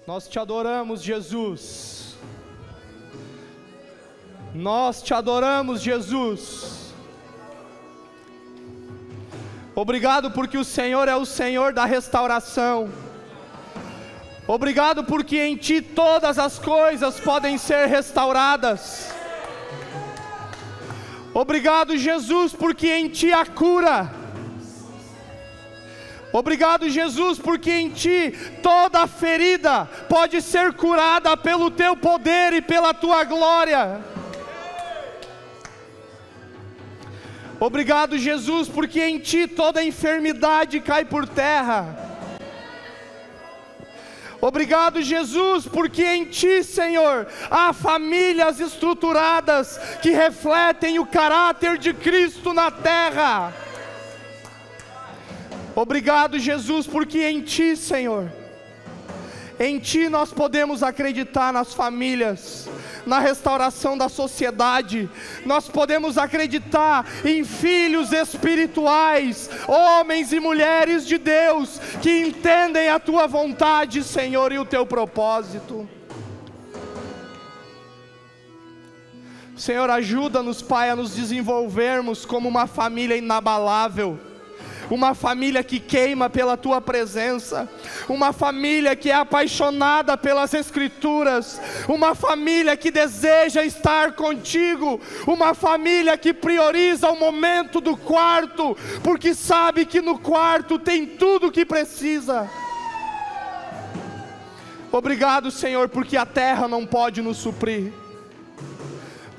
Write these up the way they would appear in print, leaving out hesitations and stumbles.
Nós te adoramos, Jesus. Nós te adoramos, Jesus. Obrigado porque o Senhor é o Senhor da restauração. Obrigado porque em Ti todas as coisas podem ser restauradas. Obrigado, Jesus, porque em Ti há cura. Obrigado, Jesus, porque em Ti toda ferida pode ser curada pelo Teu poder e pela Tua glória. Obrigado, Jesus, porque em Ti toda enfermidade cai por terra. Obrigado, Jesus, porque em Ti, Senhor, há famílias estruturadas que refletem o caráter de Cristo na terra. Obrigado, Jesus, porque em Ti, Senhor, em Ti nós podemos acreditar nas famílias, na restauração da sociedade. Nós podemos acreditar em filhos espirituais, homens e mulheres de Deus, que entendem a Tua vontade, Senhor, e o Teu propósito. Senhor, ajuda-nos, Pai, a nos desenvolvermos como uma família inabalável, uma família que queima pela Tua presença, uma família que é apaixonada pelas Escrituras, uma família que deseja estar contigo, uma família que prioriza o momento do quarto, porque sabe que no quarto tem tudo o que precisa. Obrigado, Senhor, porque a terra não pode nos suprir.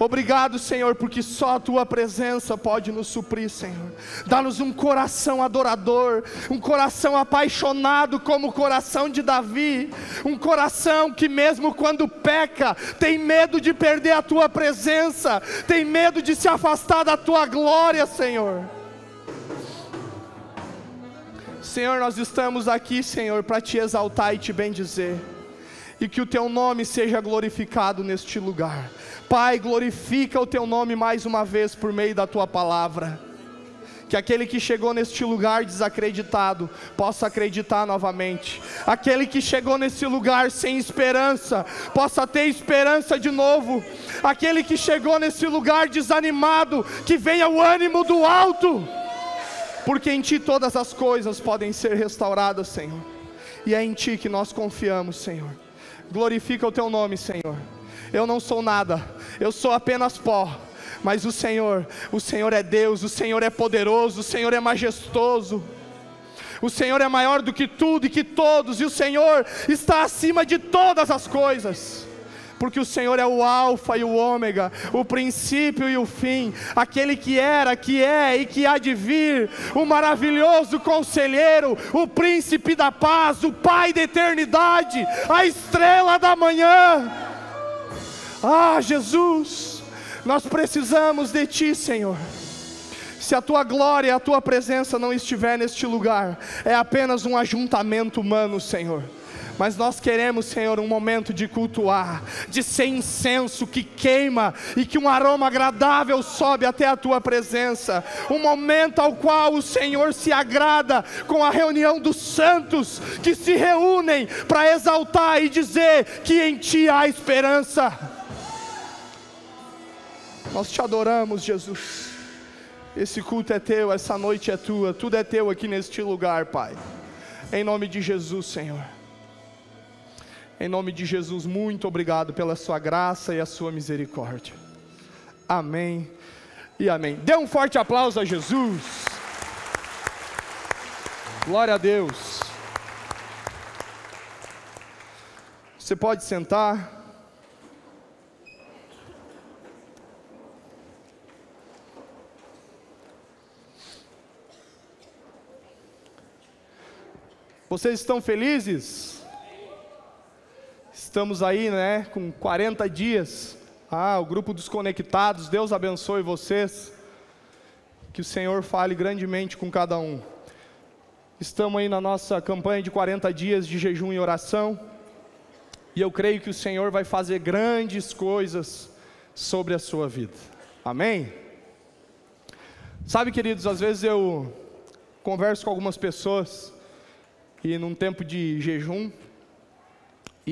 Obrigado, Senhor, porque só a Tua presença pode nos suprir, Senhor. Dá-nos um coração adorador, um coração apaixonado como o coração de Davi, um coração que mesmo quando peca, tem medo de perder a Tua presença, tem medo de se afastar da Tua glória, Senhor. Senhor, nós estamos aqui, Senhor, para Te exaltar e Te bendizer, e que o Teu nome seja glorificado neste lugar. Pai, glorifica o Teu nome mais uma vez por meio da Tua palavra. Que aquele que chegou neste lugar desacreditado possa acreditar novamente. Aquele que chegou nesse lugar sem esperança possa ter esperança de novo. Aquele que chegou nesse lugar desanimado, que venha o ânimo do alto, porque em Ti todas as coisas podem ser restauradas, Senhor, e é em Ti que nós confiamos, Senhor. Glorifica o Teu nome, Senhor. Eu não sou nada, eu sou apenas pó, mas o Senhor é Deus, o Senhor é poderoso, o Senhor é majestoso, o Senhor é maior do que tudo e que todos, e o Senhor está acima de todas as coisas, porque o Senhor é o alfa e o ômega, o princípio e o fim, aquele que era, que é e que há de vir, o maravilhoso conselheiro, o príncipe da paz, o Pai da eternidade, a estrela da manhã. Ah, Jesus, nós precisamos de Ti, Senhor. Se a Tua glória e a Tua presença não estiver neste lugar, é apenas um ajuntamento humano, Senhor. Mas nós queremos, Senhor, um momento de cultuar, de ser incenso que queima e que um aroma agradável sobe até a Tua presença. Um momento ao qual o Senhor se agrada com a reunião dos santos que se reúnem para exaltar e dizer que em Ti há esperança. Nós Te adoramos, Jesus. Esse culto é Teu, essa noite é Tua, tudo é Teu aqui neste lugar, Pai. Em nome de Jesus, Senhor. Em nome de Jesus, muito obrigado pela Sua graça e a Sua misericórdia. Amém e amém. Dê um forte aplauso a Jesus. Glória a Deus. Você pode sentar. Vocês estão felizes? Estamos aí, né, com 40 dias. O grupo dos conectados, Deus abençoe vocês. Que o Senhor fale grandemente com cada um. Estamos aí na nossa campanha de 40 dias de jejum e oração. E eu creio que o Senhor vai fazer grandes coisas sobre a sua vida. Amém? Sabe, queridos, às vezes eu converso com algumas pessoas, e num tempo de jejum,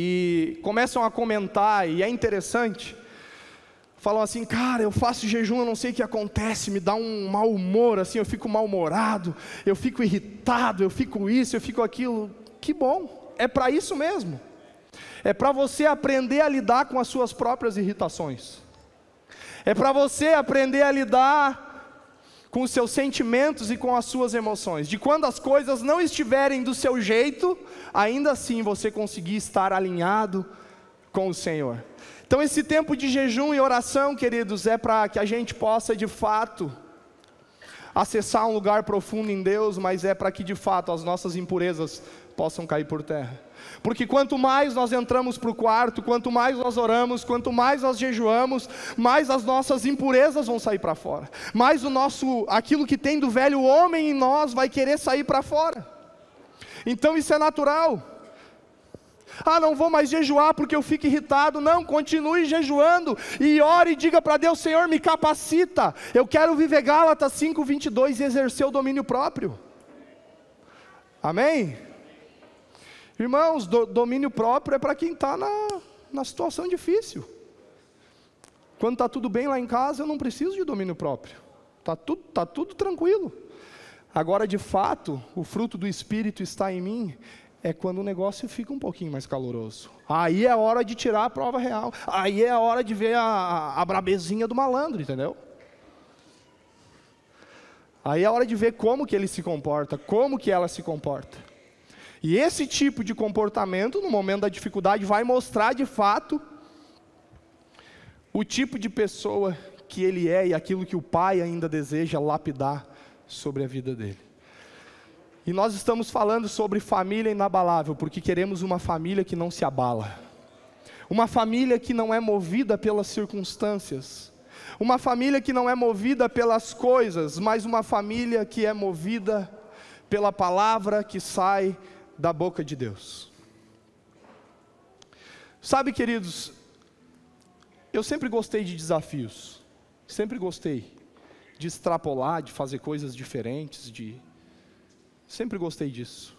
e começam a comentar, e é interessante, falam assim: cara, eu faço jejum, eu não sei o que acontece, me dá um mau humor, assim, eu fico mal-humorado, eu fico irritado, eu fico isso, eu fico aquilo. Que bom, é para isso mesmo, é para você aprender a lidar com as suas próprias irritações, é para você aprender a lidar com os seus sentimentos e com as suas emoções, de quando as coisas não estiverem do seu jeito, ainda assim você conseguir estar alinhado com o Senhor. Então esse tempo de jejum e oração, queridos, é para que a gente possa de fato acessar um lugar profundo em Deus, mas é para que de fato as nossas impurezas possam cair por terra. Porque quanto mais nós entramos para o quarto, quanto mais nós oramos, quanto mais nós jejuamos, mais as nossas impurezas vão sair para fora, mais aquilo que tem do velho homem em nós vai querer sair para fora. Então isso é natural. Ah, não vou mais jejuar porque eu fico irritado. Não, continue jejuando e ore e diga para Deus: Senhor, me capacita, eu quero viver Gálatas 5:22 e exercer o domínio próprio. Amém? Irmãos, domínio próprio é para quem está na situação difícil. Quando está tudo bem lá em casa, eu não preciso de domínio próprio, está tudo tranquilo. Agora, de fato, o fruto do Espírito está em mim, é quando o negócio fica um pouquinho mais caloroso. Aí é a hora de tirar a prova real, aí é a hora de ver a brabezinha do malandro, entendeu? Aí é a hora de ver como que ele se comporta, como que ela se comporta. E esse tipo de comportamento, no momento da dificuldade, vai mostrar de fato o tipo de pessoa que ele é e aquilo que o Pai ainda deseja lapidar sobre a vida dele. E nós estamos falando sobre família inabalável, porque queremos uma família que não se abala, uma família que não é movida pelas circunstâncias, uma família que não é movida pelas coisas, mas uma família que é movida pela palavra que sai da boca de Deus. Sabe, queridos, eu sempre gostei de desafios, sempre gostei de extrapolar, de fazer coisas diferentes, sempre gostei disso.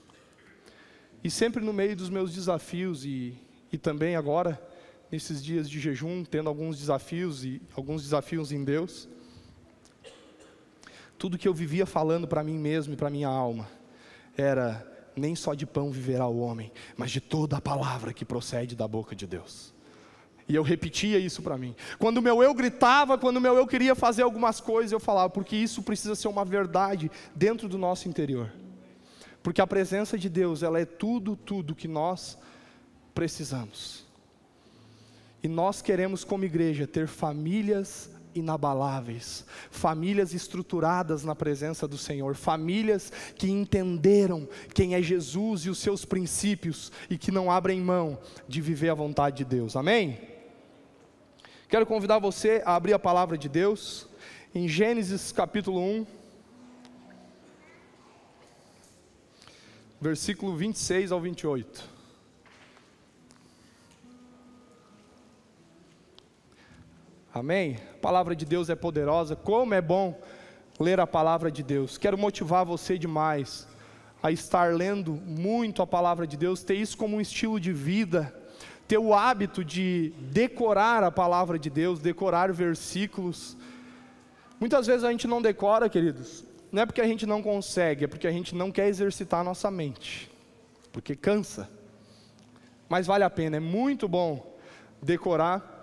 E sempre no meio dos meus desafios e também agora, nesses dias de jejum, tendo alguns desafios em Deus, tudo que eu vivia falando para mim mesmo e para minha alma era: nem só de pão viverá o homem, mas de toda a palavra que procede da boca de Deus. E eu repetia isso para mim. Quando o meu eu gritava, quando o meu eu queria fazer algumas coisas, eu falava: porque isso precisa ser uma verdade dentro do nosso interior. Porque a presença de Deus, ela é tudo que nós precisamos. E nós queremos, como igreja, ter famílias inabaláveis, famílias estruturadas na presença do Senhor, famílias que entenderam quem é Jesus e os seus princípios, e que não abrem mão de viver a vontade de Deus. Amém? Quero convidar você a abrir a palavra de Deus em Gênesis capítulo 1, versículo 26 ao 28. Amém? A palavra de Deus é poderosa. Como é bom ler a palavra de Deus. Quero motivar você demais a estar lendo muito a palavra de Deus, ter isso como um estilo de vida, ter o hábito de decorar a palavra de Deus, decorar versículos. Muitas vezes a gente não decora, queridos, não é porque a gente não consegue, é porque a gente não quer exercitar a nossa mente, porque cansa. Mas vale a pena, é muito bom decorar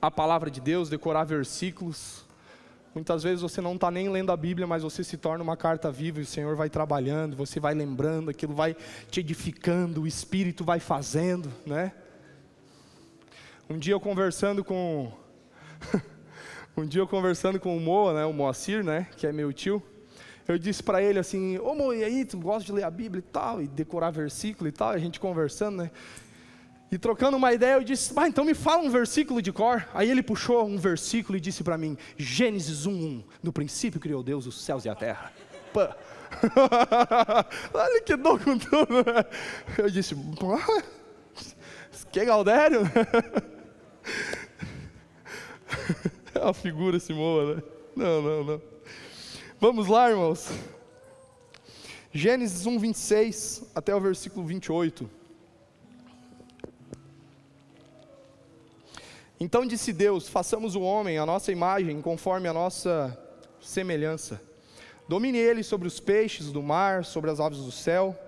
a palavra de Deus, decorar versículos. Muitas vezes você não está nem lendo a Bíblia, mas você se torna uma carta viva, e o Senhor vai trabalhando, você vai lembrando, aquilo vai te edificando, o Espírito vai fazendo, né? Um dia eu conversando com o Moa, né, o Moacir, né, que é meu tio, eu disse para ele assim: ô Moa, e aí, tu gosta de ler a Bíblia e tal, e decorar versículo e tal, a gente conversando, né? E trocando uma ideia, eu disse: então me fala um versículo de cor. Aí ele puxou um versículo e disse para mim: Gênesis 1:1, no princípio criou Deus os céus e a terra. Pã. Olha que dor com tudo, né? Eu disse: que Galdério? É uma figura esse Moa, né? Não. Vamos lá, irmãos. Gênesis 1:26 até o versículo 28. Então disse Deus: façamos o homem à nossa imagem, conforme a nossa semelhança. Domine ele sobre os peixes do mar, sobre as aves do céu,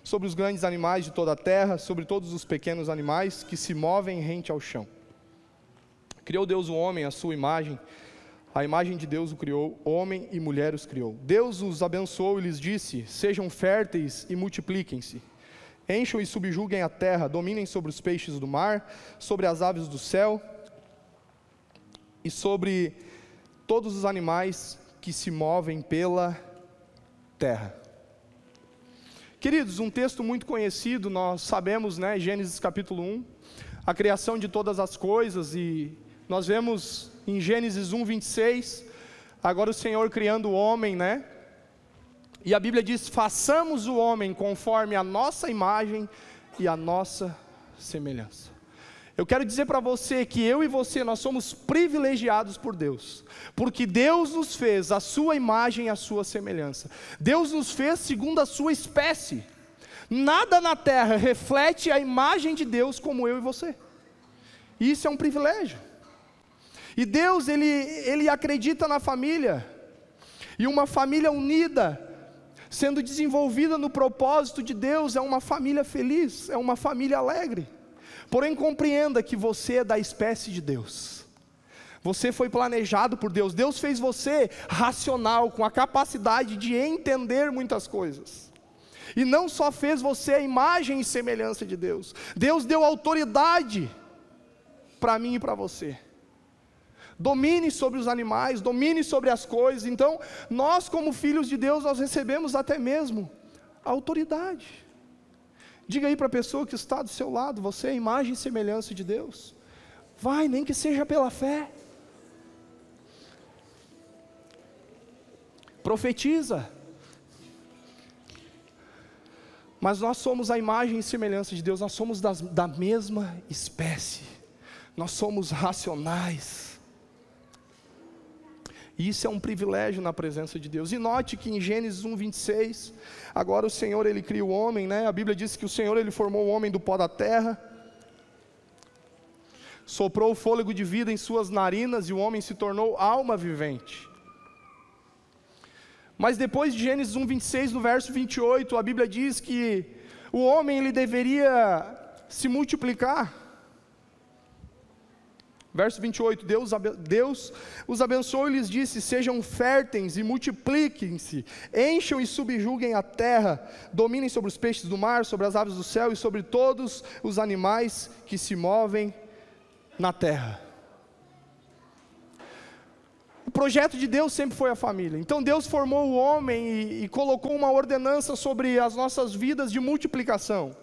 sobre os grandes animais de toda a terra, sobre todos os pequenos animais que se movem rente ao chão. Criou Deus o homem à sua imagem, a imagem de Deus o criou, homem e mulher os criou. Deus os abençoou e lhes disse: sejam férteis e multipliquem-se. Encham e subjuguem a terra, dominem sobre os peixes do mar, sobre as aves do céu e sobre todos os animais que se movem pela terra. Queridos, um texto muito conhecido, nós sabemos, né, Gênesis capítulo 1, a criação de todas as coisas, e nós vemos em Gênesis 1, 26, agora o Senhor criando o homem, né? E a Bíblia diz: façamos o homem conforme a nossa imagem e a nossa semelhança. Eu quero dizer para você que eu e você, nós somos privilegiados por Deus, porque Deus nos fez a sua imagem e a sua semelhança. Deus nos fez segundo a sua espécie. Nada na terra reflete a imagem de Deus como eu e você. Isso é um privilégio. E Deus, Ele acredita na família, e uma família unida, sendo desenvolvida no propósito de Deus, é uma família feliz, é uma família alegre. Porém, compreenda que você é da espécie de Deus. Você foi planejado por Deus. Deus fez você racional, com a capacidade de entender muitas coisas. E não só fez você a imagem e semelhança de Deus. Deus deu autoridade para mim e para você. Domine sobre os animais, domine sobre as coisas. Então, nós como filhos de Deus, nós recebemos até mesmo a autoridade. Diga aí para a pessoa que está do seu lado: você é a imagem e semelhança de Deus. Vai, nem que seja pela fé. Profetiza. Mas nós somos a imagem e semelhança de Deus, nós somos da mesma espécie. Nós somos racionais. E isso é um privilégio na presença de Deus. E note que em Gênesis 1, 26, agora o Senhor, Ele cria o homem, né? A Bíblia diz que o Senhor, Ele formou o homem do pó da terra, soprou o fôlego de vida em suas narinas, e o homem se tornou alma vivente. Mas depois de Gênesis 1, 26, no verso 28, a Bíblia diz que o homem, ele deveria se multiplicar. Verso 28, Deus os abençoou e lhes disse: sejam férteis e multipliquem-se, encham e subjuguem a terra, dominem sobre os peixes do mar, sobre as aves do céu e sobre todos os animais que se movem na terra. O projeto de Deus sempre foi a família. Então Deus formou o homem e colocou uma ordenança sobre as nossas vidas de multiplicação.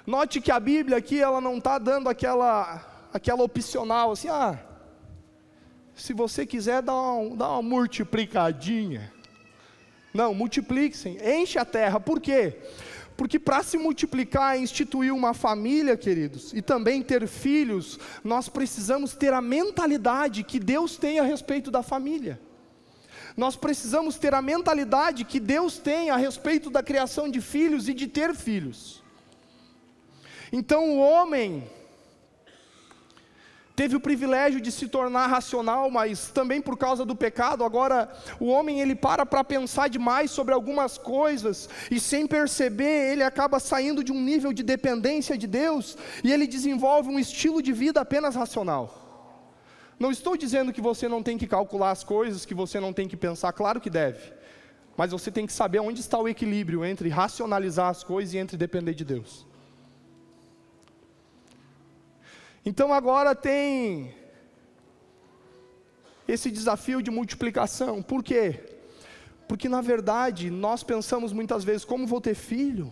Note que a Bíblia aqui, ela não está dando aquela opcional, assim: se você quiser dar uma multiplicadinha. Não, multipliquem, enche a terra. Por quê? Porque para se multiplicar e instituir uma família, queridos, e também ter filhos, nós precisamos ter a mentalidade que Deus tem a respeito da família. Nós precisamos ter a mentalidade que Deus tem a respeito da criação de filhos e de ter filhos. Então o homem teve o privilégio de se tornar racional, mas também por causa do pecado, agora o homem ele para pensar demais sobre algumas coisas, e sem perceber ele acaba saindo de um nível de dependência de Deus, e ele desenvolve um estilo de vida apenas racional. Não estou dizendo que você não tem que calcular as coisas, que você não tem que pensar, claro que deve, mas você tem que saber onde está o equilíbrio entre racionalizar as coisas e entre depender de Deus. Então agora tem esse desafio de multiplicação. Por quê? Porque na verdade nós pensamos muitas vezes: como vou ter filho?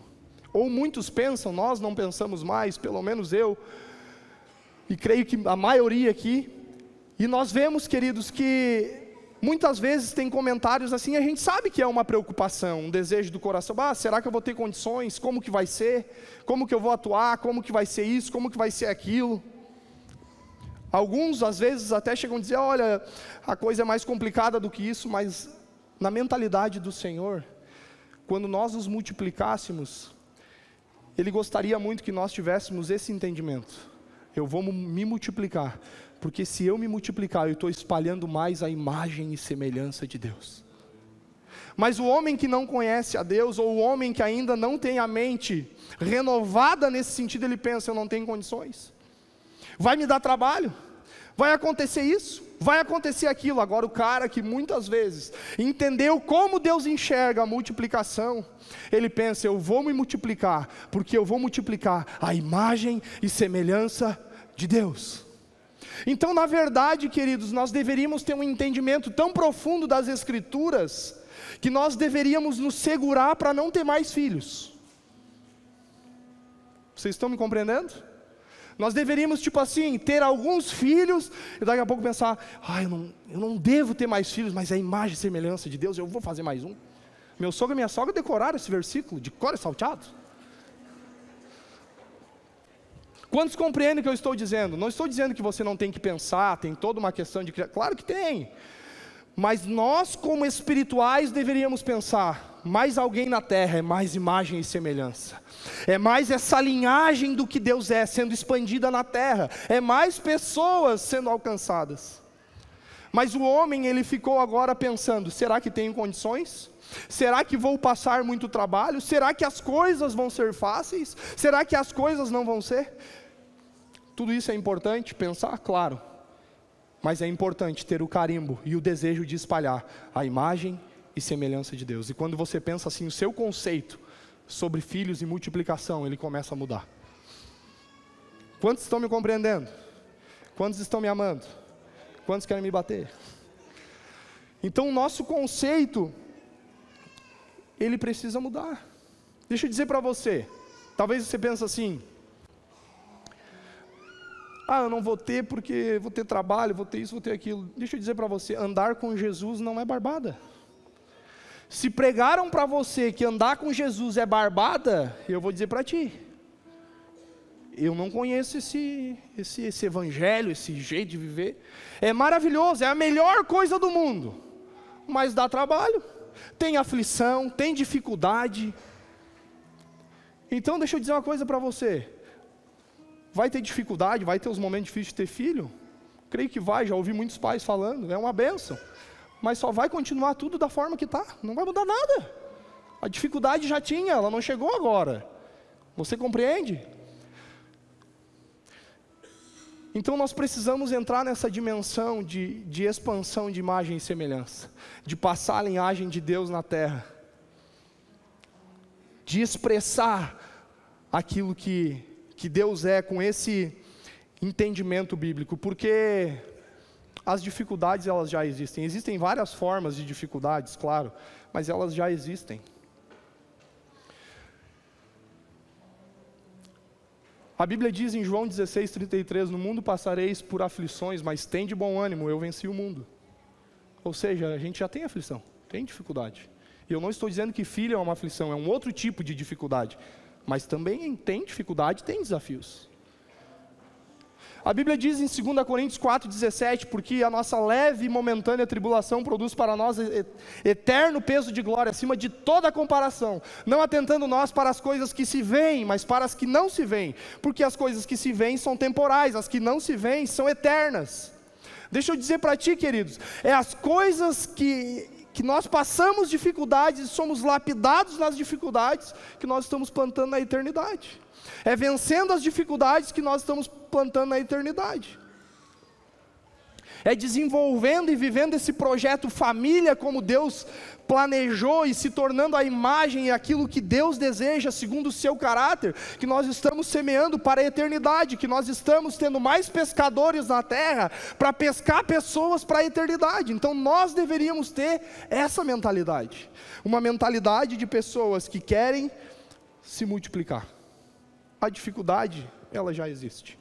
Ou muitos pensam, nós não pensamos mais, pelo menos eu, e creio que a maioria aqui. E nós vemos, queridos, que muitas vezes tem comentários assim, a gente sabe que é uma preocupação, um desejo do coração: será que eu vou ter condições? Como que vai ser? Como que eu vou atuar? Como que vai ser isso? Como que vai ser aquilo? Alguns, às vezes, até chegam a dizer: olha, a coisa é mais complicada do que isso, mas na mentalidade do Senhor, quando nós nos multiplicássemos, Ele gostaria muito que nós tivéssemos esse entendimento. eu vou me multiplicar, porque se eu me multiplicar, eu estou espalhando mais a imagem e semelhança de Deus. Mas o homem que não conhece a Deus, ou o homem que ainda não tem a mente renovada nesse sentido, ele pensa, eu não tenho condições, vai me dar trabalho, vai acontecer isso, vai acontecer aquilo. Agora o cara que muitas vezes entendeu como Deus enxerga a multiplicação, ele pensa, eu vou me multiplicar, porque eu vou multiplicar a imagem e semelhança de Deus. Então, na verdade, queridos, nós deveríamos ter um entendimento tão profundo das Escrituras, que nós deveríamos nos segurar para não ter mais filhos. Vocês estão me compreendendo? Nós deveríamos, tipo assim, ter alguns filhos, e daqui a pouco pensar, eu não devo ter mais filhos, mas é a imagem e semelhança de Deus, eu vou fazer mais um. Meu sogro e minha sogra decoraram esse versículo, de cor e salteado. Quantos compreendem o que eu estou dizendo? Não estou dizendo que você não tem que pensar, tem toda uma questão de... Claro que tem. Mas nós, como espirituais, deveríamos pensar, mais alguém na terra é mais imagem e semelhança, é mais essa linhagem do que Deus é, sendo expandida na terra, é mais pessoas sendo alcançadas. Mas o homem, ele ficou agora pensando, será que tenho condições? Será que vou passar muito trabalho? Será que as coisas vão ser fáceis? Será que as coisas não vão ser? Tudo isso é importante pensar, claro. Mas é importante ter o carimbo e o desejo de espalhar a imagem e semelhança de Deus. E quando você pensa assim, o seu conceito sobre filhos e multiplicação, ele começa a mudar. Quantos estão me compreendendo? Quantos estão me amando? Quantos querem me bater? Então o nosso conceito, ele precisa mudar. Deixa eu dizer para você, talvez você pense assim, eu não vou ter porque vou ter trabalho, vou ter isso, vou ter aquilo. Deixa eu dizer para você, andar com Jesus não é barbada. Se pregaram para você que andar com Jesus é barbada, eu vou dizer para ti, eu não conheço esse evangelho, esse jeito de viver. É maravilhoso, é a melhor coisa do mundo, mas dá trabalho, tem aflição, tem dificuldade. Então deixa eu dizer uma coisa para você, vai ter dificuldade, vai ter os momentos difíceis de ter filho? Creio que vai, já ouvi muitos pais falando, é uma bênção. Mas só vai continuar tudo da forma que está, não vai mudar nada. A dificuldade já tinha, ela não chegou agora. Você compreende? Então nós precisamos entrar nessa dimensão de expansão de imagem e semelhança, de passar a linhagem de Deus na terra, de expressar aquilo que Deus é com esse entendimento bíblico, porque as dificuldades elas já existem. Existem várias formas de dificuldades, claro, mas elas já existem. A Bíblia diz em João 16:33, no mundo passareis por aflições, mas tem de bom ânimo, eu venci o mundo. Ou seja, a gente já tem aflição, tem dificuldade. E eu não estou dizendo que filho é uma aflição, é um outro tipo de dificuldade, mas também tem dificuldade, tem desafios. A Bíblia diz em 2 Coríntios 4:17, porque a nossa leve e momentânea tribulação produz para nós eterno peso de glória, acima de toda comparação, não atentando nós para as coisas que se veem, mas para as que não se veem, porque as coisas que se veem são temporais, as que não se veem são eternas. Deixa eu dizer para ti, queridos, é as coisas que nós passamos dificuldades e somos lapidados nas dificuldades, que nós estamos plantando na eternidade. É vencendo as dificuldades que nós estamos plantando na eternidade. É desenvolvendo e vivendo esse projeto família como Deus planejou e se tornando a imagem e aquilo que Deus deseja segundo o seu caráter, que nós estamos semeando para a eternidade, que nós estamos tendo mais pescadores na terra para pescar pessoas para a eternidade. Então nós deveríamos ter essa mentalidade, uma mentalidade de pessoas que querem se multiplicar. A dificuldade, ela já existe,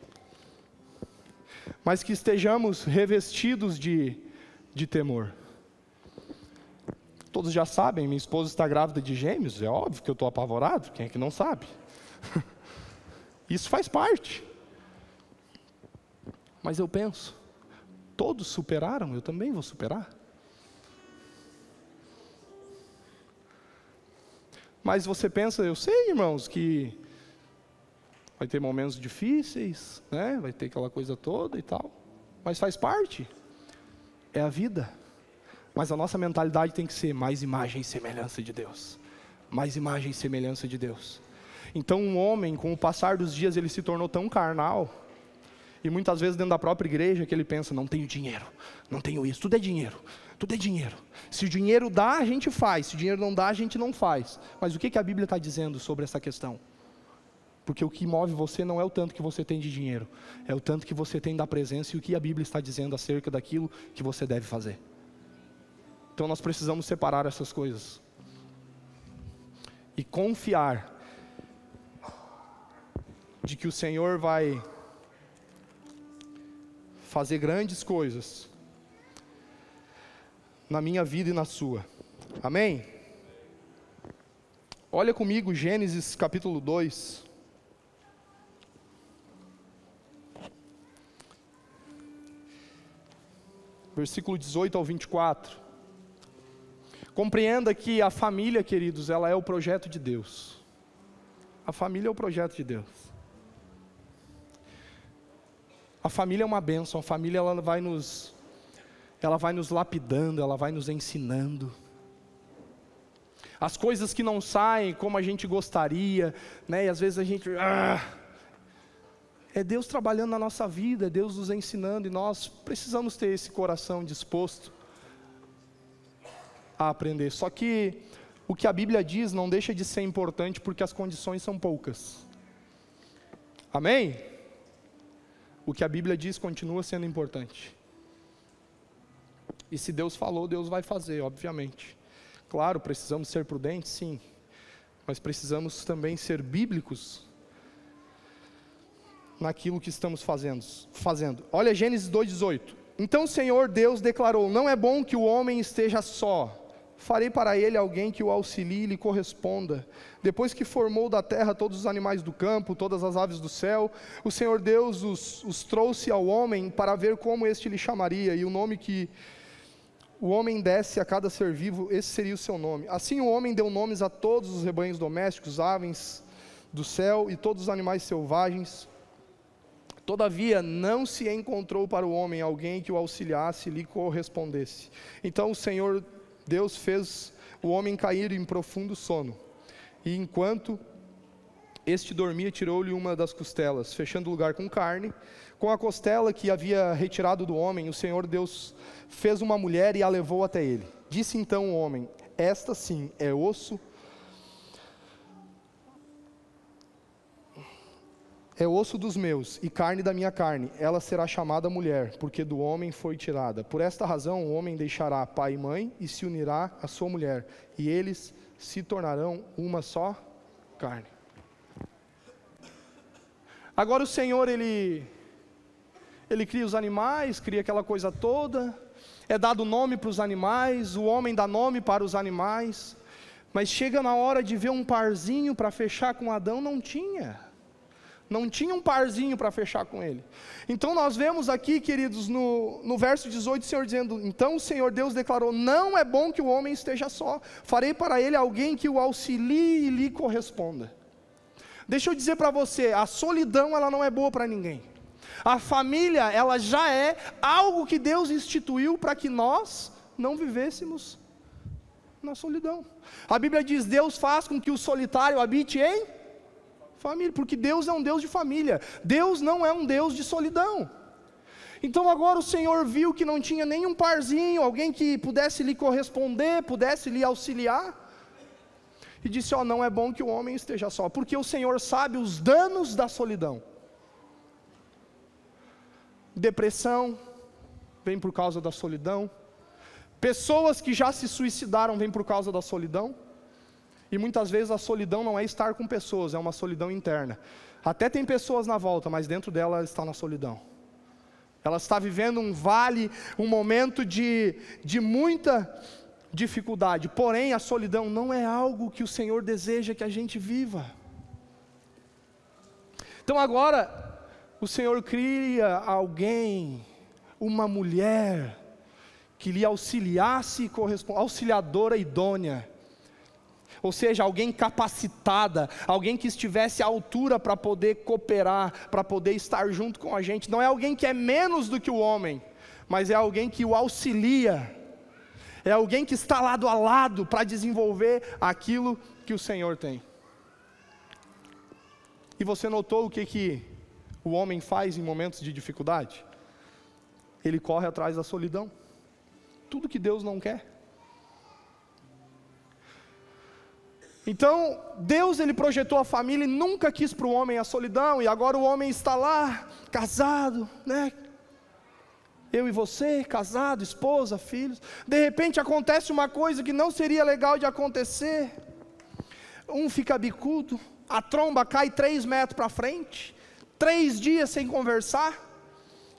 mas que estejamos revestidos de temor. Todos já sabem, minha esposa está grávida de gêmeos, é óbvio que eu estou apavorado, quem é que não sabe? Isso faz parte. Mas eu penso, todos superaram, eu também vou superar. Mas você pensa, eu sei, irmãos, que vai ter momentos difíceis, né? Vai ter aquela coisa toda e tal, mas faz parte, é a vida. Mas a nossa mentalidade tem que ser mais imagem e semelhança de Deus, mais imagem e semelhança de Deus. Então um homem, com o passar dos dias, ele se tornou tão carnal, e muitas vezes dentro da própria igreja, que ele pensa, não tenho dinheiro, não tenho isso, tudo é dinheiro, tudo é dinheiro. Se o dinheiro dá, a gente faz, se o dinheiro não dá, a gente não faz. Mas o que a Bíblia está dizendo sobre essa questão? Porque o que move você não é o tanto que você tem de dinheiro, é o tanto que você tem da presença e o que a Bíblia está dizendo acerca daquilo que você deve fazer. Então nós precisamos separar essas coisas e confiar de que o Senhor vai fazer grandes coisas na minha vida e na sua. Amém? Olha comigo Gênesis capítulo 2. Versículo 18 ao 24. Compreenda que a família, queridos, ela é o projeto de Deus. A família é o projeto de Deus. A família é uma bênção, a família ela vai nos lapidando, ela vai nos ensinando. As coisas que não saem como a gente gostaria, né? E às vezes a gente... É Deus trabalhando na nossa vida, é Deus nos ensinando, e nós precisamos ter esse coração disposto a aprender. Só que o que a Bíblia diz não deixa de ser importante, porque as condições são poucas. Amém? O que a Bíblia diz continua sendo importante. E se Deus falou, Deus vai fazer, obviamente. Claro, precisamos ser prudentes, sim. Mas precisamos também ser bíblicos naquilo que estamos fazendo. Olha Gênesis 2:18. Então o Senhor Deus declarou: não é bom que o homem esteja só. Farei para ele alguém que o auxilie e lhe corresponda. Depois que formou da terra todos os animais do campo, todas as aves do céu, o Senhor Deus os trouxe ao homem para ver como este lhe chamaria, e o nome que o homem desse a cada ser vivo, esse seria o seu nome. Assim o homem deu nomes a todos os rebanhos domésticos, aves do céu e todos os animais selvagens. Todavia não se encontrou para o homem alguém que o auxiliasse e lhe correspondesse. Então o Senhor Deus fez o homem cair em profundo sono, e enquanto este dormia, tirou-lhe uma das costelas, fechando o lugar com carne. Com a costela que havia retirado do homem, o Senhor Deus fez uma mulher e a levou até ele. Disse então o homem: esta sim é osso dos meus e carne da minha carne. Ela será chamada mulher, porque do homem foi tirada. Por esta razão o homem deixará pai e mãe e se unirá à sua mulher, e eles se tornarão uma só carne. Agora o Senhor, Ele cria os animais, cria aquela coisa toda, é dado nome para os animais, o homem dá nome para os animais, mas chega na hora de ver um parzinho para fechar com Adão, não tinha um parzinho para fechar com ele. Então nós vemos aqui, queridos, no verso 18, o Senhor dizendo: então o Senhor Deus declarou: não é bom que o homem esteja só, farei para ele alguém que o auxilie e lhe corresponda. Deixa eu dizer para você, a solidão ela não é boa para ninguém. A família, ela já é algo que Deus instituiu para que nós não vivêssemos na solidão. A Bíblia diz: Deus faz com que o solitário habite em família, porque Deus é um Deus de família. Deus não é um Deus de solidão. Então agora o Senhor viu que não tinha nenhum parzinho, alguém que pudesse lhe corresponder, pudesse lhe auxiliar, e disse: ó, não é bom que o homem esteja só, porque o Senhor sabe os danos da solidão. Depressão vem por causa da solidão. Pessoas que já se suicidaram vêm por causa da solidão. E muitas vezes a solidão não é estar com pessoas, é uma solidão interna. Até tem pessoas na volta, mas dentro dela ela está na solidão. Ela está vivendo um vale, um momento de muita dificuldade. Porém, a solidão não é algo que o Senhor deseja que a gente viva. Então agora, o Senhor cria alguém, uma mulher, que lhe auxiliasse e corresponda, auxiliadora idônea. Ou seja, alguém capacitada, alguém que estivesse à altura para poder cooperar, para poder estar junto com a gente. Não é alguém que é menos do que o homem, mas é alguém que o auxilia. É alguém que está lado a lado para desenvolver aquilo que o Senhor tem. E você notou o que o homem faz em momentos de dificuldade? Ele corre atrás da solidão. Tudo que Deus não quer. Então, Deus ele projetou a família e nunca quis para o homem a solidão, e agora o homem está lá, casado, né? Eu e você, casado, esposa, filhos. De repente acontece uma coisa que não seria legal de acontecer. Um fica bicudo, a tromba cai 3 metros para frente, 3 dias sem conversar,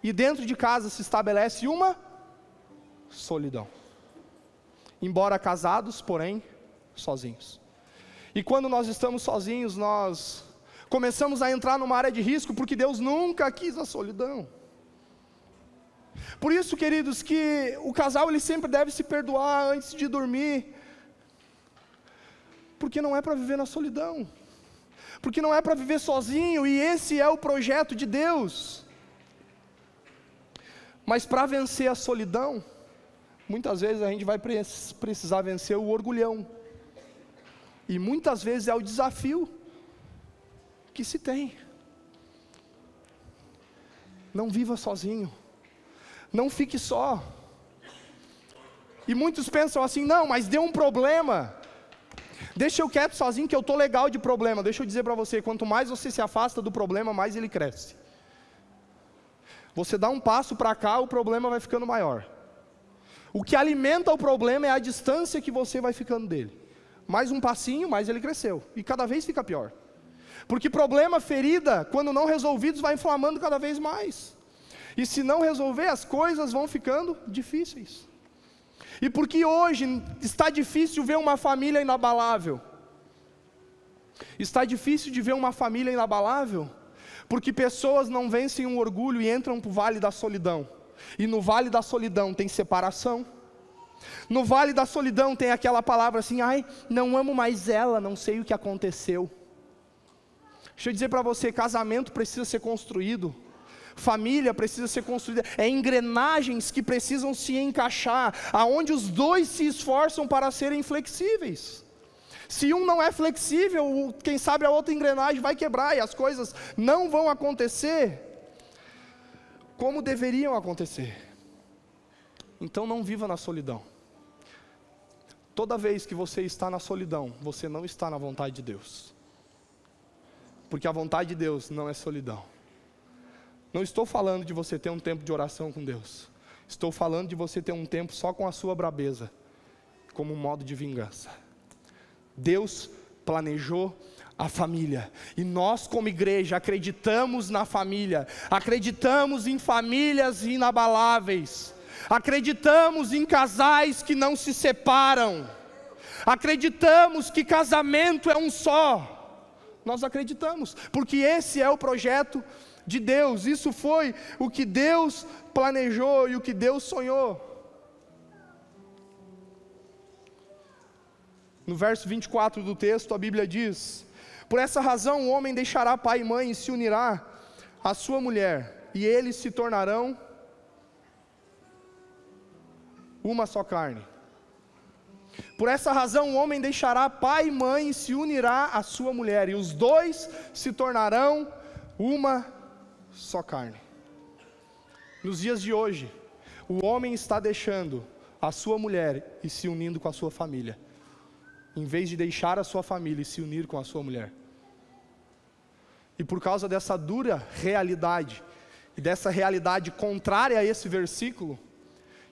e dentro de casa se estabelece uma solidão. Embora casados, porém, sozinhos. E quando nós estamos sozinhos, nós começamos a entrar numa área de risco, porque Deus nunca quis a solidão. Por isso, queridos, que o casal ele sempre deve se perdoar antes de dormir, porque não é para viver na solidão, porque não é para viver sozinho, e esse é o projeto de Deus. Mas para vencer a solidão, muitas vezes a gente vai precisar vencer o orgulhão. E muitas vezes é o desafio que se tem. Não viva sozinho. Não fique só. E muitos pensam assim, não, mas deu um problema. Deixa eu quieto sozinho que eu estou legal de problema. Deixa eu dizer para você, quanto mais você se afasta do problema, mais ele cresce. Você dá um passo para cá, o problema vai ficando maior. O que alimenta o problema é a distância que você vai ficando dele. Mais um passinho, mais ele cresceu. E cada vez fica pior. Porque problema, ferida, quando não resolvidos, vai inflamando cada vez mais. E se não resolver, as coisas vão ficando difíceis. E porque hoje está difícil ver uma família inabalável. Está difícil de ver uma família inabalável, porque pessoas não vencem o orgulho e entram para o vale da solidão. E no vale da solidão tem separação. No vale da solidão tem aquela palavra assim, ai, não amo mais ela, não sei o que aconteceu. Deixa eu dizer para você, casamento precisa ser construído, família precisa ser construída, é engrenagens que precisam se encaixar, aonde os dois se esforçam para serem flexíveis. Se um não é flexível, quem sabe a outra engrenagem vai quebrar e as coisas não vão acontecer como deveriam acontecer. Então não viva na solidão. Toda vez que você está na solidão, você não está na vontade de Deus. Porque a vontade de Deus não é solidão. Não estou falando de você ter um tempo de oração com Deus. Estou falando de você ter um tempo só com a sua brabeza, como um modo de vingança. Deus planejou a família, e nós como igreja acreditamos na família, acreditamos em famílias inabaláveis, acreditamos em casais que não se separam, acreditamos que casamento é um só, nós acreditamos, porque esse é o projeto de Deus, isso foi o que Deus planejou e o que Deus sonhou. No verso 24 do texto, a Bíblia diz: por essa razão o homem deixará pai e mãe e se unirá à sua mulher, e eles se tornarão uma só carne. Por essa razão o homem deixará pai e mãe e se unirá à sua mulher, e os dois se tornarão uma só carne. Nos dias de hoje, o homem está deixando a sua mulher e se unindo com a sua família, em vez de deixar a sua família e se unir com a sua mulher. E por causa dessa dura realidade, e dessa realidade contrária a esse versículo,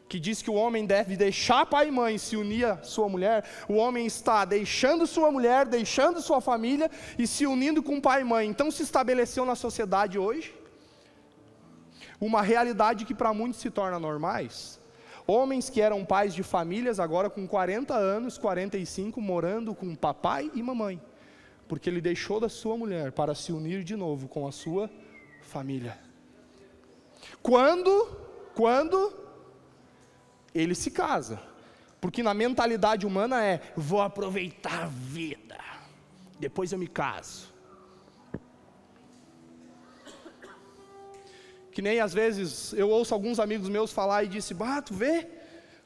que diz que o homem deve deixar pai e mãe e se unir à sua mulher, o homem está deixando sua mulher, deixando sua família e se unindo com pai e mãe. Então se estabeleceu na sociedade hoje uma realidade que para muitos se torna normais. Homens que eram pais de famílias, agora com 40 anos, 45, morando com papai e mamãe, porque ele deixou da sua mulher para se unir de novo com a sua família. Quando ele se casa, Porque na mentalidade humana vou aproveitar a vida, depois eu me caso. Que nem às vezes eu ouço alguns amigos meus falar e disse: tu vê,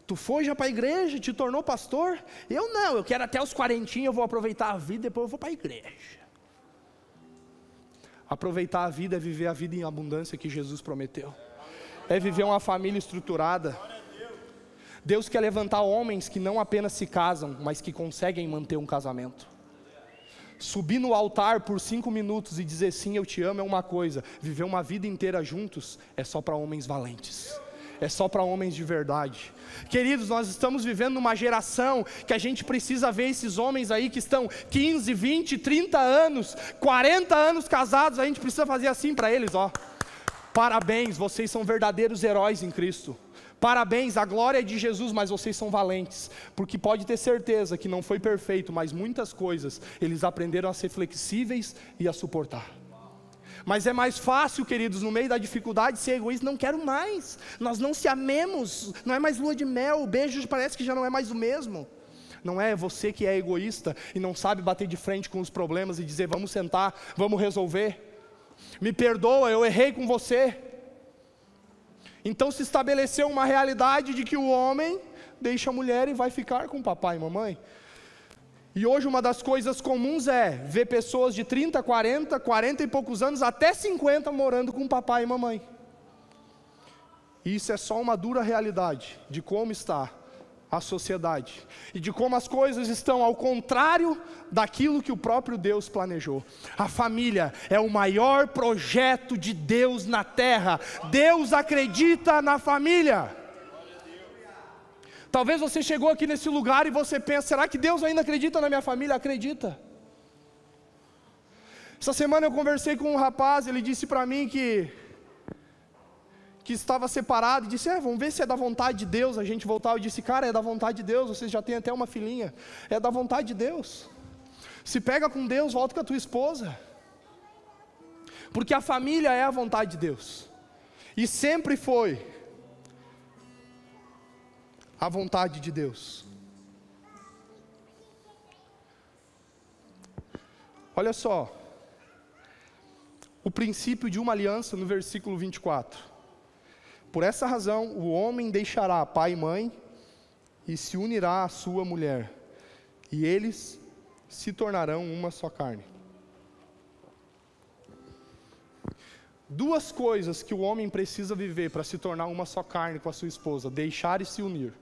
tu foi já para a igreja, te tornou pastor? Eu não, eu quero até os 40, eu vou aproveitar a vida, depois eu vou para a igreja. Aproveitar a vida é viver a vida em abundância que Jesus prometeu. É viver uma família estruturada. Deus quer levantar homens que não apenas se casam, mas que conseguem manter um casamento. Subir no altar por 5 minutos e dizer sim, eu te amo é uma coisa. Viver uma vida inteira juntos é só para homens valentes. É só para homens de verdade. Queridos, nós estamos vivendo numa geração que a gente precisa ver esses homens aí que estão 15, 20, 30 anos, 40 anos casados. A gente precisa fazer assim para eles, ó. Parabéns, vocês são verdadeiros heróis em Cristo. Parabéns, a glória é de Jesus, mas vocês são valentes. Porque pode ter certeza que não foi perfeito, mas muitas coisas eles aprenderam a ser flexíveis e a suportar. Mas é mais fácil, queridos, no meio da dificuldade, ser egoísta. Não quero mais, nós não se amemos, não é mais lua de mel, o beijo parece que já não é mais o mesmo. Não é você que é egoísta e não sabe bater de frente com os problemas e dizer: vamos sentar, vamos resolver. Me perdoa, eu errei com você. Então se estabeleceu uma realidade de que o homem deixa a mulher e vai ficar com papai e mamãe. E hoje uma das coisas comuns é ver pessoas de 30, 40 e poucos anos, até 50 morando com papai e mamãe. E isso é só uma dura realidade de como está a sociedade. E de como as coisas estão ao contrário daquilo que o próprio Deus planejou. A família é o maior projeto de Deus na terra. Deus acredita na família. Talvez você chegou aqui nesse lugar e você pensa: será que Deus ainda acredita na minha família? Acredita. Essa semana eu conversei com um rapaz, ele disse para mim que estava separado, e disse: vamos ver se é da vontade de Deus a gente voltar. Eu disse: cara, é da vontade de Deus, você já tem até uma filhinha, é da vontade de Deus. Se pega com Deus, volta com a tua esposa, porque a família é a vontade de Deus, e sempre foi a vontade de Deus. Olha só, o princípio de uma aliança no versículo 24. Por essa razão, o homem deixará pai e mãe e se unirá à sua mulher, e eles se tornarão uma só carne. Duas coisas que o homem precisa viver para se tornar uma só carne com a sua esposa: deixar e se unir.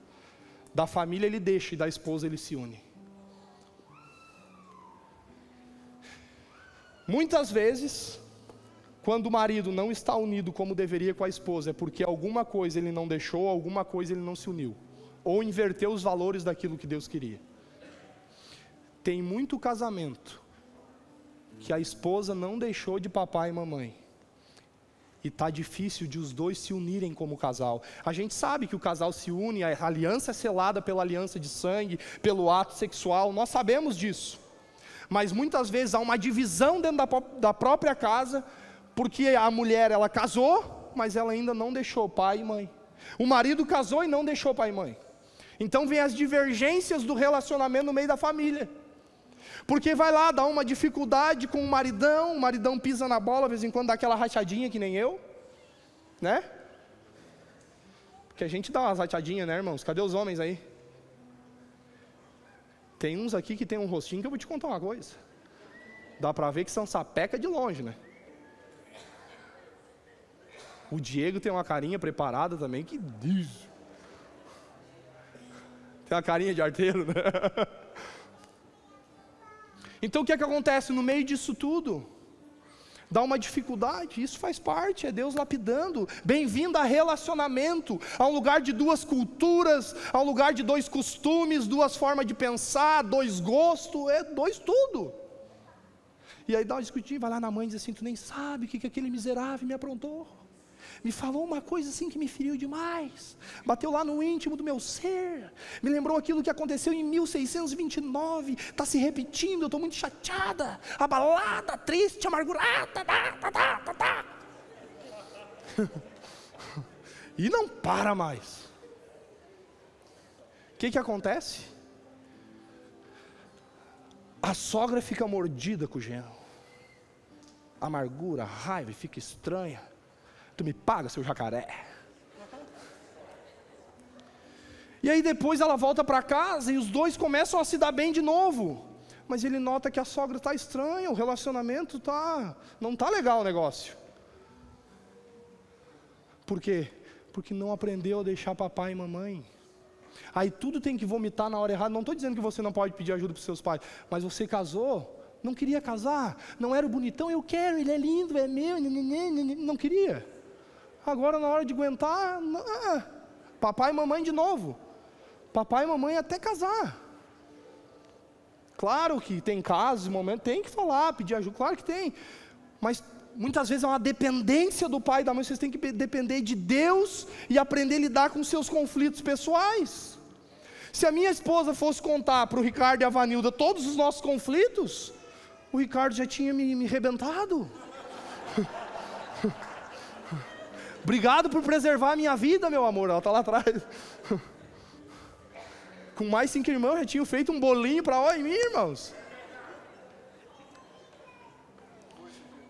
Da família ele deixa e da esposa ele se une. Muitas vezes, quando o marido não está unido como deveria com a esposa, é porque alguma coisa ele não deixou, alguma coisa ele não se uniu, ou inverteu os valores daquilo que Deus queria. Tem muito casamento que a esposa não deixou de papai e mamãe, e está difícil de os dois se unirem como casal. A gente sabe que o casal se une, a aliança é selada pela aliança de sangue, pelo ato sexual, nós sabemos disso. Mas muitas vezes há uma divisão dentro da própria casa, porque a mulher, ela casou, mas ela ainda não deixou pai e mãe. O marido casou e não deixou pai e mãe. Então vem as divergências do relacionamento no meio da família. Porque vai lá, dá uma dificuldade com o maridão pisa na bola, de vez em quando dá aquela rachadinha que nem eu, né? Porque a gente dá umas rachadinhas, né, irmãos? Cadê os homens aí? Tem uns aqui que tem um rostinho que eu vou te contar uma coisa. Dá pra ver que são sapeca de longe, né? O Diego tem uma carinha preparada também que diz. Tem uma carinha de arteiro, né? Então o que é que acontece no meio disso tudo? Dá uma dificuldade, isso faz parte, é Deus lapidando. Bem-vindo a relacionamento, a um lugar de duas culturas, a um lugar de dois costumes, duas formas de pensar, dois gostos, dois tudo. E aí dá uma discutir, vai lá na mãe e diz assim: tu nem sabe o que aquele miserável me aprontou. Me falou uma coisa assim que me feriu demais, bateu lá no íntimo do meu ser, me lembrou aquilo que aconteceu em 1629, está se repetindo, eu estou muito chateada, abalada, triste, amargurada, e não para mais. que acontece? A sogra fica mordida com o genro. Amargura, raiva, fica estranha. Tu me paga, seu jacaré. E aí depois ela volta para casa e os dois começam a se dar bem de novo. Mas ele nota que a sogra está estranha, o relacionamento não está legal o negócio. Por quê? Porque não aprendeu a deixar papai e mamãe. Aí tudo tem que vomitar na hora errada. Não estou dizendo que você não pode pedir ajuda para os seus pais, mas você casou, não queria casar, não era o bonitão, eu quero, ele é lindo, é meu, não queria. Agora na hora de aguentar, papai e mamãe de novo. Papai e mamãe até casar. Claro que tem casos, momentos, tem que falar, pedir ajuda, claro que tem. Mas muitas vezes é uma dependência do pai e da mãe, vocês têm que depender de Deus e aprender a lidar com seus conflitos pessoais. Se a minha esposa fosse contar para o Ricardo e a Vanilda todos os nossos conflitos, o Ricardo já tinha me arrebentado. Obrigado por preservar a minha vida, meu amor, ela está lá atrás. Com mais 5 irmãos, já tinha feito um bolinho para mim, irmãos.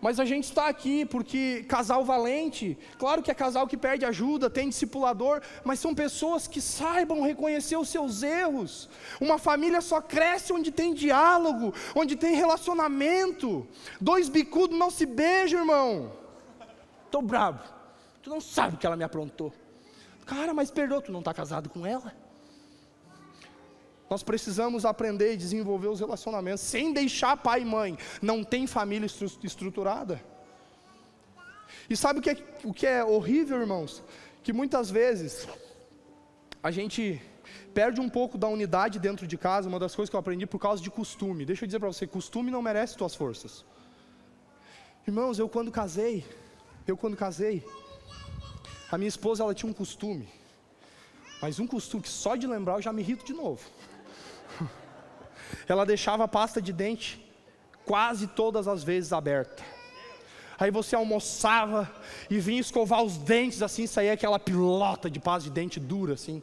Mas a gente está aqui porque casal valente, claro que é casal que pede ajuda, tem discipulador, mas são pessoas que saibam reconhecer os seus erros. Uma família só cresce onde tem diálogo, onde tem relacionamento. 2 bicudos não se beijam, irmão. Estou bravo, tu não sabe o que ela me aprontou. Cara, mas perdoa, tu não está casado com ela? Nós precisamos aprender e desenvolver os relacionamentos, sem deixar pai e mãe. Não tem família estruturada. E sabe o que é horrível, irmãos? Que muitas vezes, a gente perde um pouco da unidade dentro de casa. Uma das coisas que eu aprendi por causa de costume. Deixa eu dizer para você, costume não merece tuas forças. Irmãos, eu quando casei, a minha esposa, ela tinha um costume. Mas um costume que só de lembrar eu já me irrito de novo. Ela deixava a pasta de dente quase todas as vezes aberta. Aí você almoçava e vinha escovar os dentes assim, saía aquela pilota de pasta de dente dura assim.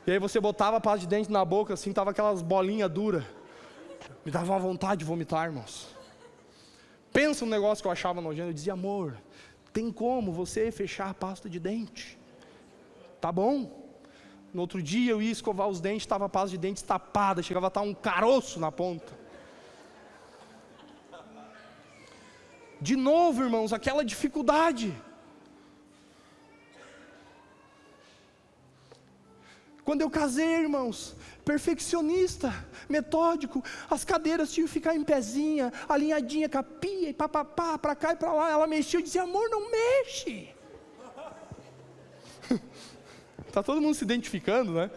E aí você botava a pasta de dente na boca assim, tava aquelas bolinhas duras. Me dava uma vontade de vomitar, irmãos. Pensa um negócio que eu achava nojento. Eu dizia, amor, tem como você fechar a pasta de dente? Tá bom? No outro dia eu ia escovar os dentes, estava a pasta de dentes tapada, chegava a estar um caroço na ponta. De novo, irmãos, aquela dificuldade. Quando eu casei, irmãos, perfeccionista, metódico, as cadeiras tinham que ficar em pezinha, alinhadinha com a pia, e papapá, para cá e para lá. Ela mexia, eu dizia, amor, não mexe. Está todo mundo se identificando, né?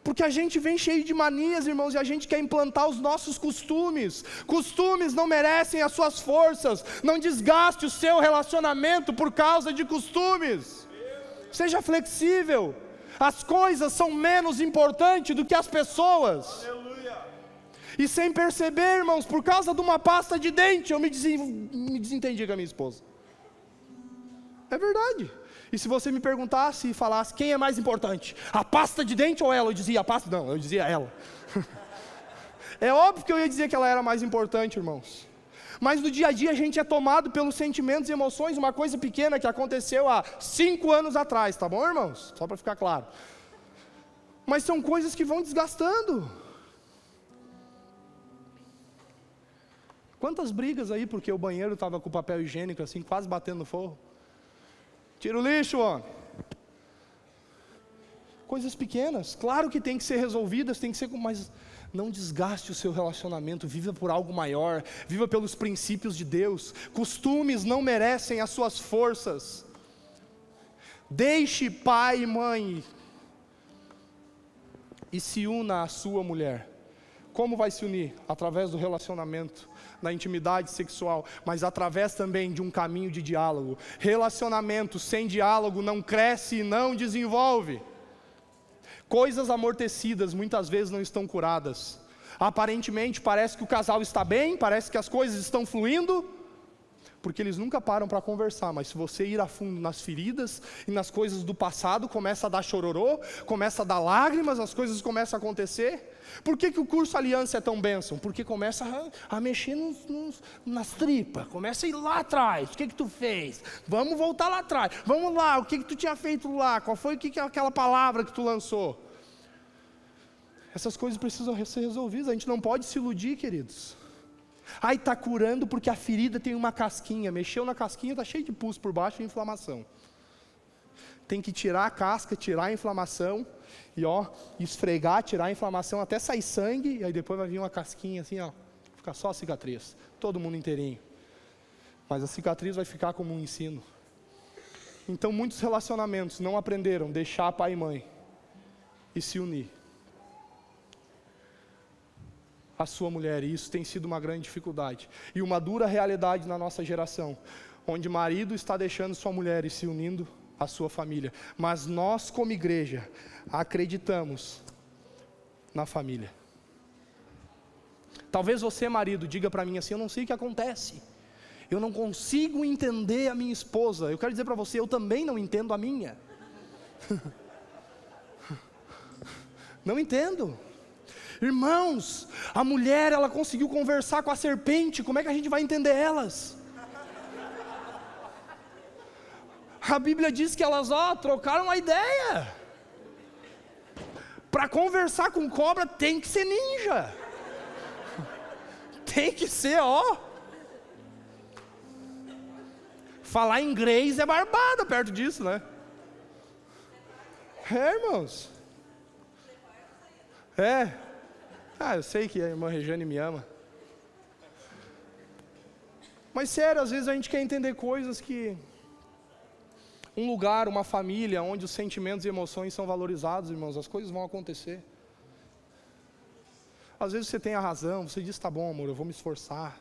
Porque a gente vem cheio de manias, irmãos, e a gente quer implantar os nossos costumes. Costumes não merecem as suas forças. Não desgaste o seu relacionamento por causa de costumes. Seja flexível. As coisas são menos importantes do que as pessoas. Aleluia. E sem perceber, irmãos, por causa de uma pasta de dente, eu me desentendi com a minha esposa. É verdade. E se você me perguntasse e falasse quem é mais importante, a pasta de dente ou ela? Eu dizia a pasta, não, eu dizia ela. É óbvio que eu ia dizer que ela era mais importante, irmãos. Mas no dia a dia a gente é tomado pelos sentimentos e emoções, uma coisa pequena que aconteceu há 5 anos atrás, tá bom, irmãos? Só para ficar claro. Mas são coisas que vão desgastando. Quantas brigas aí porque o banheiro estava com papel higiênico assim, quase batendo no forro? Tira o lixo, homem. Coisas pequenas, claro que tem que ser resolvidas, tem que ser, mas não desgaste o seu relacionamento, viva por algo maior, viva pelos princípios de Deus. Costumes não merecem as suas forças. Deixe pai e mãe e se una à sua mulher. Como vai se unir? Através do relacionamento, da intimidade sexual, mas através também de um caminho de diálogo. Relacionamento sem diálogo não cresce e não desenvolve. Coisas amortecidas muitas vezes não estão curadas. Aparentemente parece que o casal está bem, parece que as coisas estão fluindo, porque eles nunca param para conversar, mas se você ir a fundo nas feridas e nas coisas do passado, começa a dar chororô, começa a dar lágrimas, as coisas começam a acontecer. Por que o curso Aliança é tão bênção? Porque começa a mexer nas tripas, começa a ir lá atrás. O que tu fez? Vamos voltar lá atrás, vamos lá, o que tu tinha feito lá? Qual foi aquela palavra que tu lançou? Essas coisas precisam ser resolvidas, a gente não pode se iludir, queridos. Ai, está curando porque a ferida tem uma casquinha, mexeu na casquinha, está cheio de pus por baixo e inflamação. Tem que tirar a casca, tirar a inflamação, e esfregar, tirar a inflamação até sair sangue, e aí depois vai vir uma casquinha assim, fica só a cicatriz, todo mundo inteirinho. Mas a cicatriz vai ficar como um ensino. Então muitos relacionamentos não aprenderam a deixar pai e mãe e se unir. A sua mulher, e isso tem sido uma grande dificuldade e uma dura realidade na nossa geração, onde marido está deixando sua mulher e se unindo à sua família, mas nós como igreja acreditamos na família. Talvez você, marido, diga para mim assim: eu não sei o que acontece, eu não consigo entender a minha esposa. Eu quero dizer para você, eu também não entendo a minha. Não entendo. Irmãos, a mulher, ela conseguiu conversar com a serpente, como é que a gente vai entender elas? A Bíblia diz que elas, trocaram a ideia. Para conversar com cobra tem que ser ninja. Tem que ser, falar inglês é barbada perto disso, né? Irmãos. Eu sei que a irmã Regiane me ama. Mas sério, às vezes a gente quer entender coisas que... Um lugar, uma família, onde os sentimentos e emoções são valorizados, irmãos, as coisas vão acontecer. Às vezes você tem a razão, você diz: tá bom, amor, eu vou me esforçar.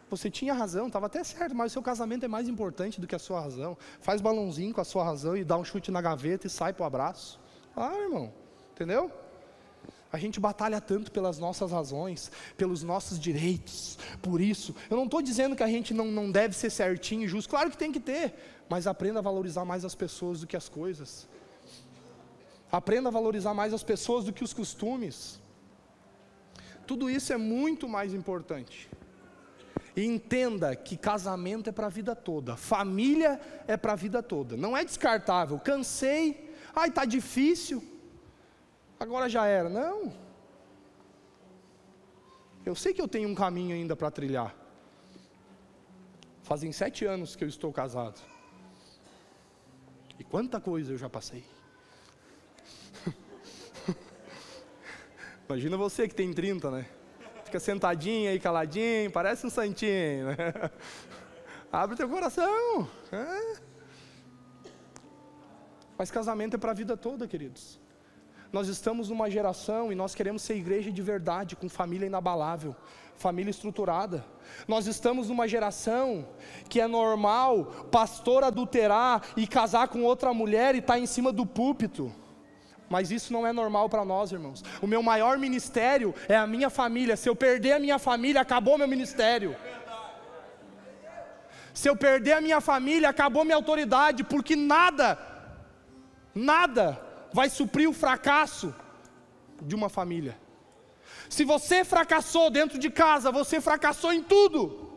Você tinha razão, estava até certo, mas o seu casamento é mais importante do que a sua razão. Faz balãozinho com a sua razão e dá um chute na gaveta e sai para o abraço. Irmão, entendeu? A gente batalha tanto pelas nossas razões, pelos nossos direitos, por isso. Eu não estou dizendo que a gente não deve ser certinho e justo, claro que tem que ter, mas aprenda a valorizar mais as pessoas do que as coisas. Aprenda a valorizar mais as pessoas do que os costumes. Tudo isso é muito mais importante. E entenda que casamento é para a vida toda, família é para a vida toda, não é descartável. Cansei, está difícil, agora já era. Não, eu sei que eu tenho um caminho ainda para trilhar. Fazem 7 anos que eu estou casado, e quanta coisa eu já passei. Imagina você que tem 30, né? Fica sentadinho aí, caladinho, parece um santinho, né? Abre teu coração. Mas casamento é para a vida toda, queridos. Nós estamos numa geração e nós queremos ser igreja de verdade, com família inabalável, família estruturada. Nós estamos numa geração que é normal pastor adulterar e casar com outra mulher e estar em cima do púlpito. Mas isso não é normal para nós, irmãos. O meu maior ministério é a minha família. Se eu perder a minha família, acabou meu ministério. Se eu perder a minha família, acabou minha autoridade, porque nada vai suprir o fracasso de uma família. Se você fracassou dentro de casa, você fracassou em tudo.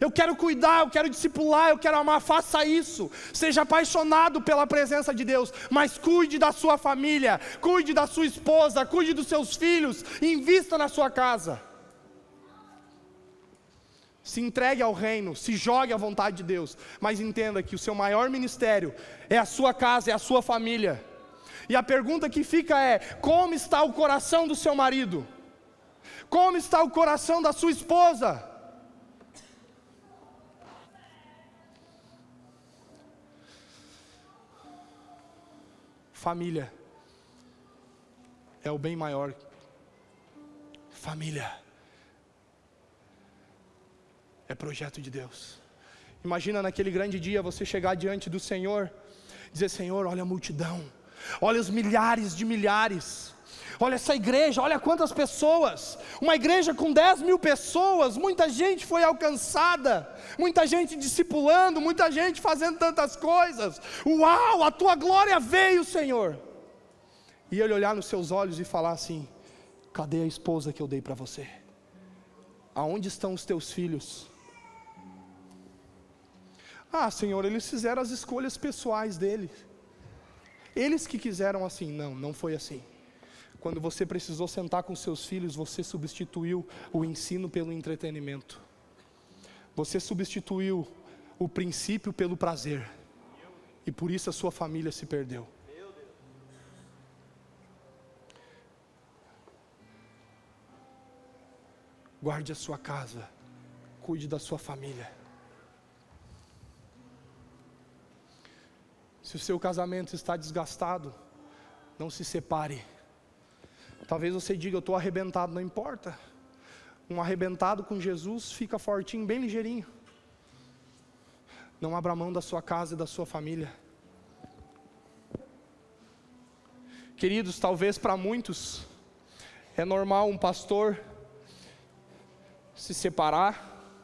Eu quero cuidar, eu quero discipular, eu quero amar, faça isso. Seja apaixonado pela presença de Deus, mas cuide da sua família, cuide da sua esposa, cuide dos seus filhos, invista na sua casa. Se entregue ao reino, se jogue à vontade de Deus, mas entenda que o seu maior ministério é a sua casa, é a sua família. E a pergunta que fica é: como está o coração do seu marido? Como está o coração da sua esposa? Família é o bem maior. Família é projeto de Deus. Imagina naquele grande dia você chegar diante do Senhor, dizer: Senhor, olha a multidão, olha os milhares de milhares, olha essa igreja, olha quantas pessoas, Uma igreja com 10 mil pessoas, muita gente foi alcançada, muita gente discipulando, muita gente fazendo tantas coisas. Uau, a tua glória veio, Senhor. E ele olhar nos seus olhos e falar assim: cadê a esposa que eu dei para você? Aonde estão os teus filhos? Ah, Senhor, eles fizeram as escolhas pessoais deles. Eles que quiseram assim. Não, não foi assim. Quando você precisou sentar com seus filhos, você substituiu o ensino pelo entretenimento. Você substituiu o princípio pelo prazer. E por isso a sua família se perdeu. Guarde a sua casa. Cuide da sua família. Se o seu casamento está desgastado, não se separe. Talvez você diga: eu estou arrebentado. Não importa. Um arrebentado com Jesus fica fortinho, bem ligeirinho. Não abra mão da sua casa e da sua família. Queridos, talvez para muitos é normal um pastor se separar,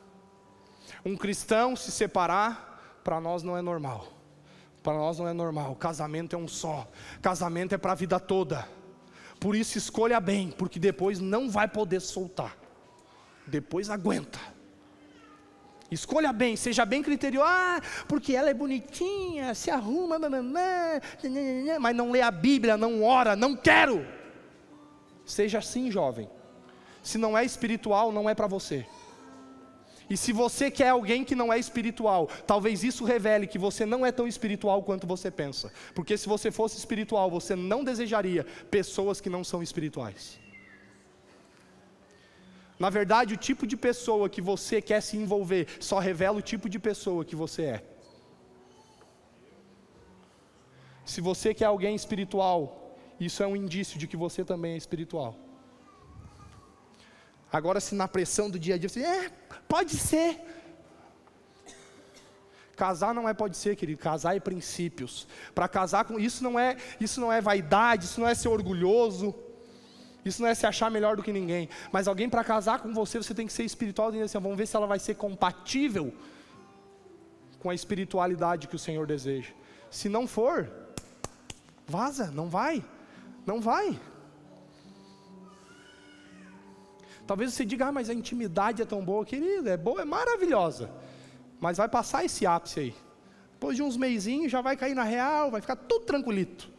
um cristão se separar. Para nós não é normal. Para nós não é normal. Casamento é um só. Casamento é para a vida toda. Por isso escolha bem, porque depois não vai poder soltar. Depois aguenta. Escolha bem, seja bem criterioso. Ah, porque ela é bonitinha, se arruma, mas não lê a Bíblia, não ora, não quero. Seja assim, jovem. Se não é espiritual, não é para você. E se você quer alguém que não é espiritual, talvez isso revele que você não é tão espiritual quanto você pensa. Porque se você fosse espiritual, você não desejaria pessoas que não são espirituais. Na verdade, o tipo de pessoa que você quer se envolver só revela o tipo de pessoa que você é. Se você quer alguém espiritual, isso é um indício de que você também é espiritual. Agora, se na pressão do dia a dia você pode ser. Casar não é pode ser, querido. Casar é princípios. Para casar com isso não é vaidade, isso não é ser orgulhoso, isso não é se achar melhor do que ninguém. Mas alguém para casar com você, você tem que ser espiritual e dizer assim: vamos ver se ela vai ser compatível com a espiritualidade que o Senhor deseja. Se não for, vaza, não vai. Não vai. Talvez você diga: mas a intimidade é tão boa. Querido, é boa, é maravilhosa. Mas vai passar esse ápice aí. Depois de uns meizinhos já vai cair na real, vai ficar tudo tranquilito.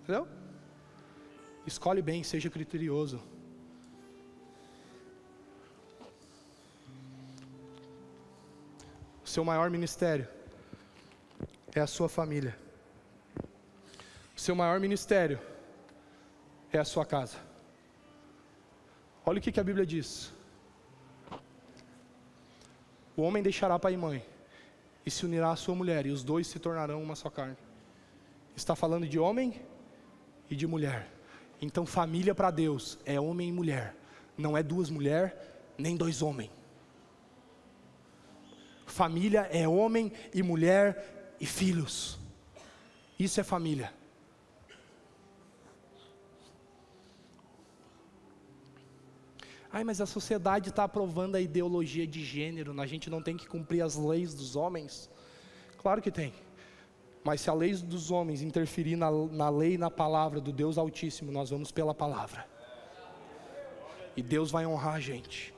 Entendeu? Escolhe bem, seja criterioso. O seu maior ministério é a sua família. O seu maior ministério é a sua casa. Olha o que a Bíblia diz: o homem deixará pai e mãe e se unirá à sua mulher, e os dois se tornarão uma só carne. Está falando de homem e de mulher. Então família para Deus é homem e mulher. Não é duas mulheres, nem dois homens. Família é homem e mulher e filhos. Isso é família. Ai, mas a sociedade está aprovando a ideologia de gênero, a gente não tem que cumprir as leis dos homens. Claro que tem. Mas se a lei dos homens interferir na lei e na palavra do Deus Altíssimo, nós vamos pela palavra. E Deus vai honrar a gente.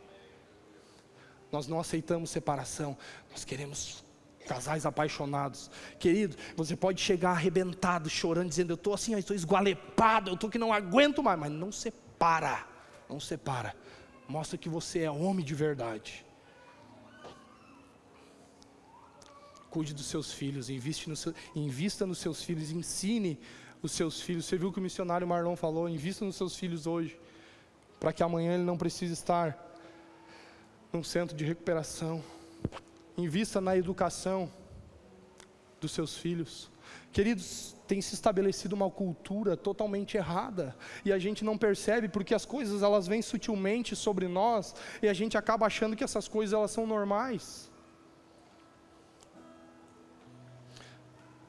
Nós não aceitamos separação, nós queremos casais apaixonados. Querido, você pode chegar arrebentado, chorando, dizendo: eu estou assim, eu estou esgualepado, eu estou que não aguento mais. Mas não separa, não separa. Mostra que você é homem de verdade. Cuide dos seus filhos, invista nos seus filhos, ensine os seus filhos. Você viu o que o missionário Marlon falou? Invista nos seus filhos hoje, para que amanhã ele não precise estar num centro de recuperação. Invista na educação dos seus filhos. Queridos, tem se estabelecido uma cultura totalmente errada, e a gente não percebe, porque as coisas elas vêm sutilmente sobre nós, e a gente acaba achando que essas coisas elas são normais.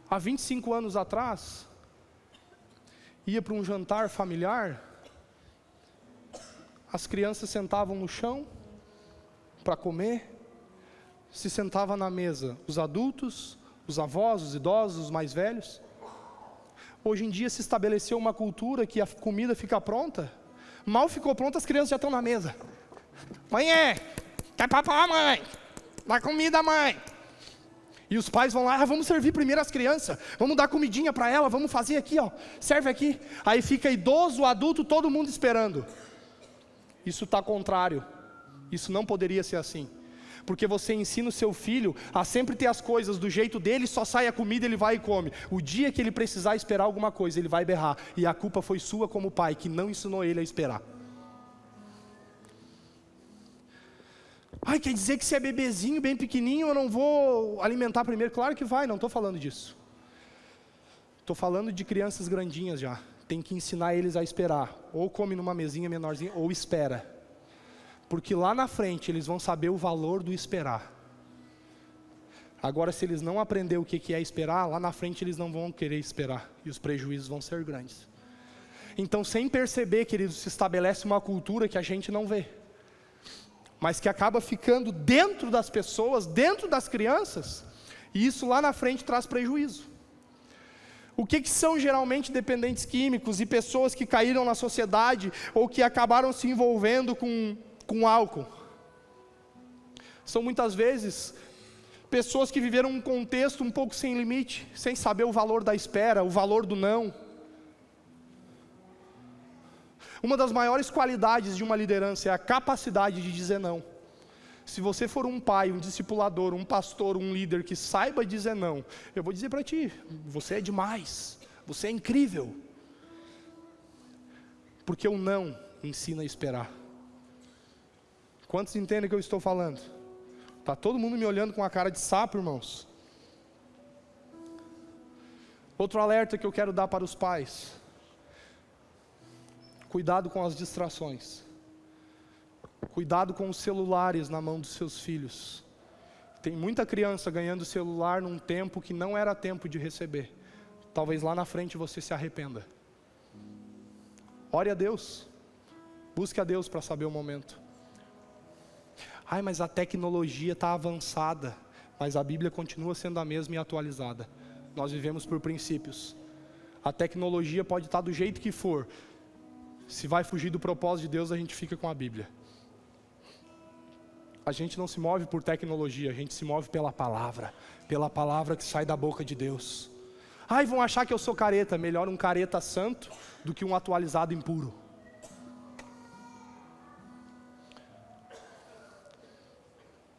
Há 25 anos atrás, ia para um jantar familiar, as crianças sentavam no chão para comer, se sentava na mesa os adultos, os avós, os idosos, os mais velhos. Hoje em dia se estabeleceu uma cultura que a comida fica pronta, mal ficou pronta, as crianças já estão na mesa. Mãe, quer papar, mãe? Dá comida, mãe. E os pais vão lá, vamos servir primeiro as crianças, vamos dar comidinha para ela, vamos fazer aqui, ó, serve aqui. Aí fica idoso, adulto, todo mundo esperando. Isso está contrário, isso não poderia ser assim. Porque você ensina o seu filho a sempre ter as coisas do jeito dele, só sai a comida, ele vai e come. O dia que ele precisar esperar alguma coisa, ele vai berrar. E a culpa foi sua como pai, que não ensinou ele a esperar. Ai, quer dizer que se é bebezinho, bem pequenininho, eu não vou alimentar primeiro? Claro que vai, não estou falando disso. Estou falando de crianças grandinhas já. Tem que ensinar eles a esperar. Ou come numa mesinha menorzinha, ou espera. Porque lá na frente eles vão saber o valor do esperar. Agora, se eles não aprenderem o que é esperar, lá na frente eles não vão querer esperar. E os prejuízos vão ser grandes. Então, sem perceber, queridos, se estabelece uma cultura que a gente não vê, mas que acaba ficando dentro das pessoas, dentro das crianças, e isso lá na frente traz prejuízo. O que são geralmente dependentes químicos e pessoas que caíram na sociedade ou que acabaram se envolvendo com álcool? São muitas vezes pessoas que viveram um contexto um pouco sem limite, sem saber o valor da espera, o valor do não. Uma das maiores qualidades de uma liderança é a capacidade de dizer não. Se você for um pai, um discipulador, um pastor, um líder que saiba dizer não, eu vou dizer para ti, você é demais, você é incrível. Porque o não ensina a esperar. Quantos entendem o que eu estou falando? Está todo mundo me olhando com a cara de sapo, irmãos. Outro alerta que eu quero dar para os pais: cuidado com as distrações. Cuidado com os celulares na mão dos seus filhos. Tem muita criança ganhando celular num tempo que não era tempo de receber. Talvez lá na frente você se arrependa. Ore a Deus. Busque a Deus para saber o momento. Ai, mas a tecnologia está avançada. Mas a Bíblia continua sendo a mesma e atualizada. Nós vivemos por princípios. A tecnologia pode estar do jeito que for. Se vai fugir do propósito de Deus, a gente fica com a Bíblia. A gente não se move por tecnologia, a gente se move pela palavra que sai da boca de Deus. Ai, vão achar que eu sou careta. Melhor um careta santo do que um atualizado impuro.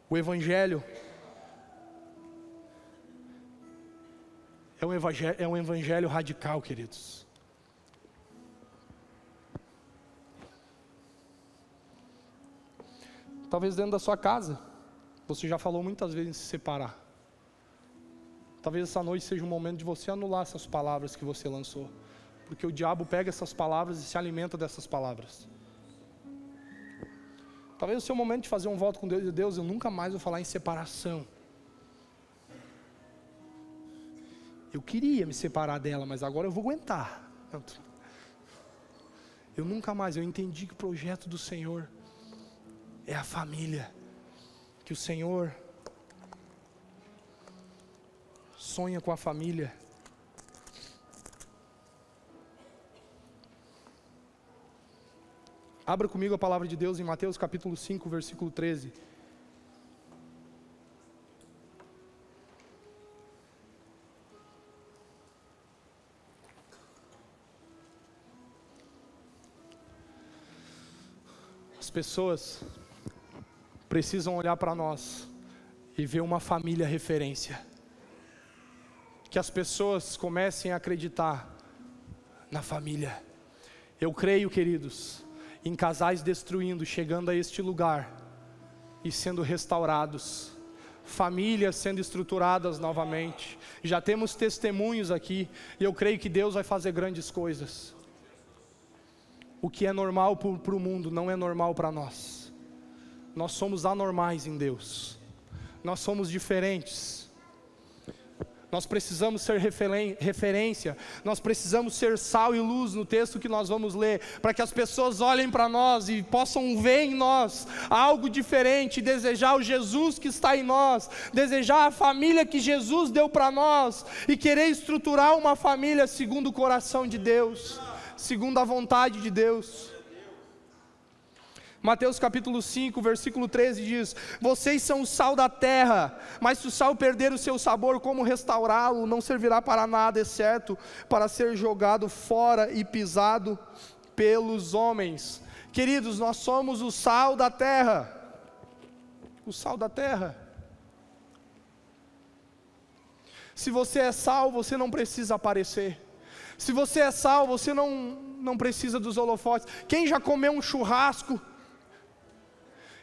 O Evangelho é um evangelho radical, queridos. Talvez dentro da sua casa, você já falou muitas vezes em se separar. Talvez essa noite seja um momento de você anular essas palavras que você lançou. Porque o diabo pega essas palavras e se alimenta dessas palavras. Talvez o seu momento de fazer um voto com Deus e Deus, eu nunca mais vou falar em separação. Eu queria me separar dela, mas agora eu vou aguentar. Eu nunca mais, eu entendi que o projeto do Senhor é a família, que o Senhor sonha com a família. Abra comigo a palavra de Deus em Mateus capítulo 5, versículo 13. As pessoas precisam olhar para nós e ver uma família referência. Que as pessoas comecem a acreditar na família. Eu creio, queridos, em casais destruindo, chegando a este lugar e sendo restaurados, famílias sendo estruturadas novamente. Já temos testemunhos aqui e eu creio que Deus vai fazer grandes coisas. O que é normal para o mundo não é normal para nós. Nós somos anormais em Deus. Nós somos diferentes. Nós precisamos ser referência, nós precisamos ser sal e luz no texto que nós vamos ler, para que as pessoas olhem para nós e possam ver em nós algo diferente, desejar o Jesus que está em nós, desejar a família que Jesus deu para nós, e querer estruturar uma família segundo o coração de Deus, segundo a vontade de Deus. Mateus capítulo 5, versículo 13 diz: vocês são o sal da terra, mas se o sal perder o seu sabor, como restaurá-lo? Não servirá para nada, exceto para ser jogado fora e pisado pelos homens. Queridos, nós somos o sal da terra. O sal da terra. Se você é sal, você não precisa aparecer. Se você é sal, você não precisa dos holofotes. Quem já comeu um churrasco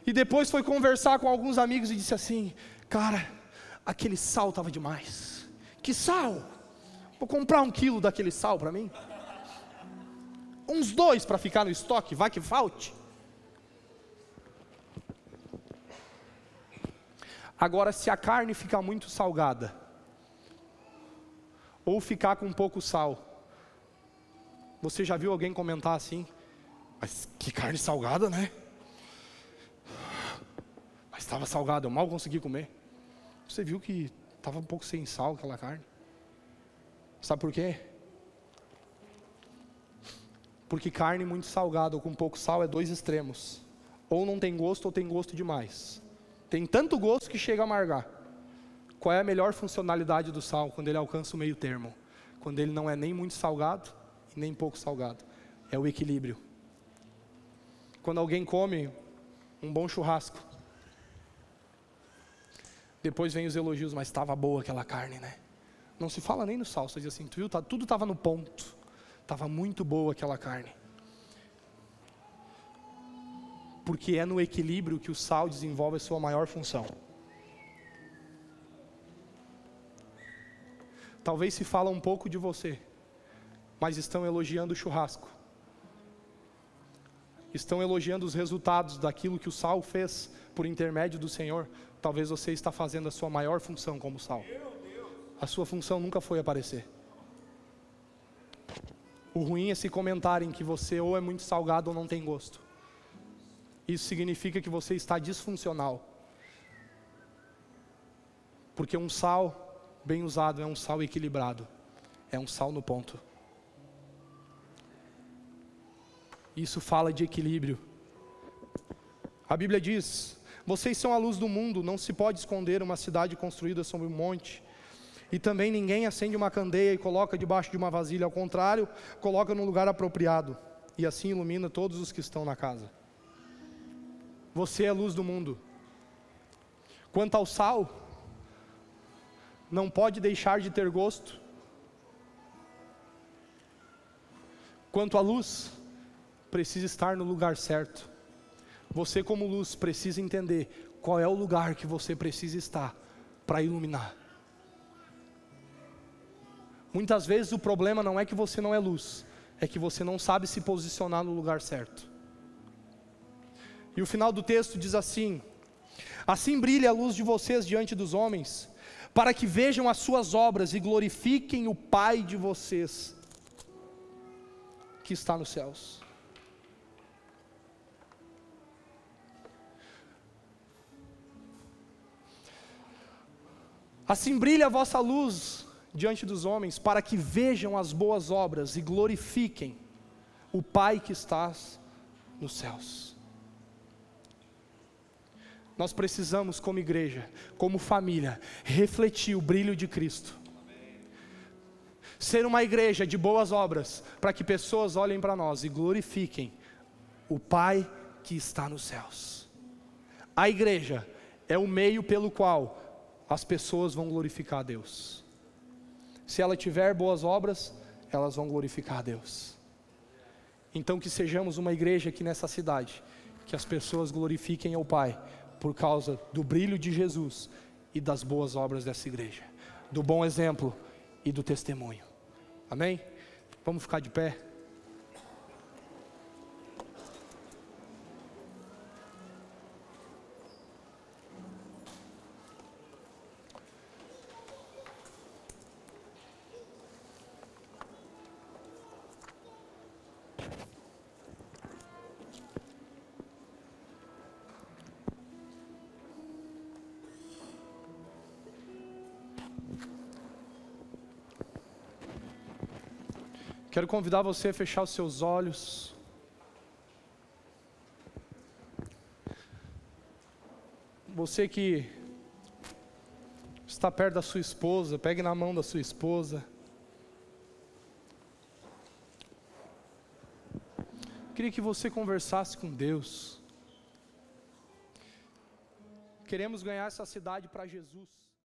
e depois foi conversar com alguns amigos e disse assim: cara, aquele sal estava demais. Que sal? Vou comprar 1 quilo daquele sal para mim. Uns 2 para ficar no estoque, vai que falte. Agora, se a carne ficar muito salgada, ou ficar com pouco sal, você já viu alguém comentar assim: mas que carne salgada, né? Mas estava salgado, eu mal consegui comer. Você viu que estava um pouco sem sal aquela carne? Sabe por quê? Porque carne muito salgada ou com pouco sal é 2 extremos. Ou não tem gosto ou tem gosto demais. Tem tanto gosto que chega a amargar. Qual é a melhor funcionalidade do sal? Quando ele alcança o meio termo. Quando ele não é nem muito salgado e nem pouco salgado. É o equilíbrio. Quando alguém come um bom churrasco, depois vem os elogios: mas estava boa aquela carne, né? Não se fala nem no sal, você diz assim: tu viu, tudo estava no ponto, estava muito boa aquela carne. Porque é no equilíbrio que o sal desenvolve a sua maior função. Talvez se fala um pouco de você, mas estão elogiando o churrasco, estão elogiando os resultados daquilo que o sal fez por intermédio do Senhor. Talvez você está fazendo a sua maior função como sal. A sua função nunca foi aparecer. O ruim é se comentarem que você ou é muito salgado ou não tem gosto. Isso significa que você está disfuncional. Porque um sal bem usado é um sal equilibrado. É um sal no ponto. Isso fala de equilíbrio. A Bíblia diz: vocês são a luz do mundo, não se pode esconder uma cidade construída sobre um monte. E também ninguém acende uma candeia e coloca debaixo de uma vasilha, ao contrário, coloca no lugar apropriado, e assim ilumina todos os que estão na casa. Você é a luz do mundo. Quanto ao sal, não pode deixar de ter gosto. Quanto à luz, precisa estar no lugar certo. Você, como luz, precisa entender qual é o lugar que você precisa estar para iluminar. Muitas vezes o problema não é que você não é luz, é que você não sabe se posicionar no lugar certo. E o final do texto diz assim: assim brilha a luz de vocês diante dos homens, para que vejam as suas obras e glorifiquem o Pai de vocês, que está nos céus. Assim brilha a vossa luz diante dos homens, para que vejam as boas obras e glorifiquem o Pai que está nos céus. Nós precisamos, como igreja, como família, refletir o brilho de Cristo. Ser uma igreja de boas obras, para que pessoas olhem para nós e glorifiquem o Pai que está nos céus. A igreja é o meio pelo qual as pessoas vão glorificar a Deus. Se ela tiver boas obras, elas vão glorificar a Deus. Então que sejamos uma igreja aqui nessa cidade, que as pessoas glorifiquem ao Pai, por causa do brilho de Jesus e das boas obras dessa igreja, do bom exemplo e do testemunho. Amém? Vamos ficar de pé. Quero convidar você a fechar os seus olhos. Você que está perto da sua esposa, pegue na mão da sua esposa. Queria que você conversasse com Deus. Queremos ganhar essa cidade para Jesus.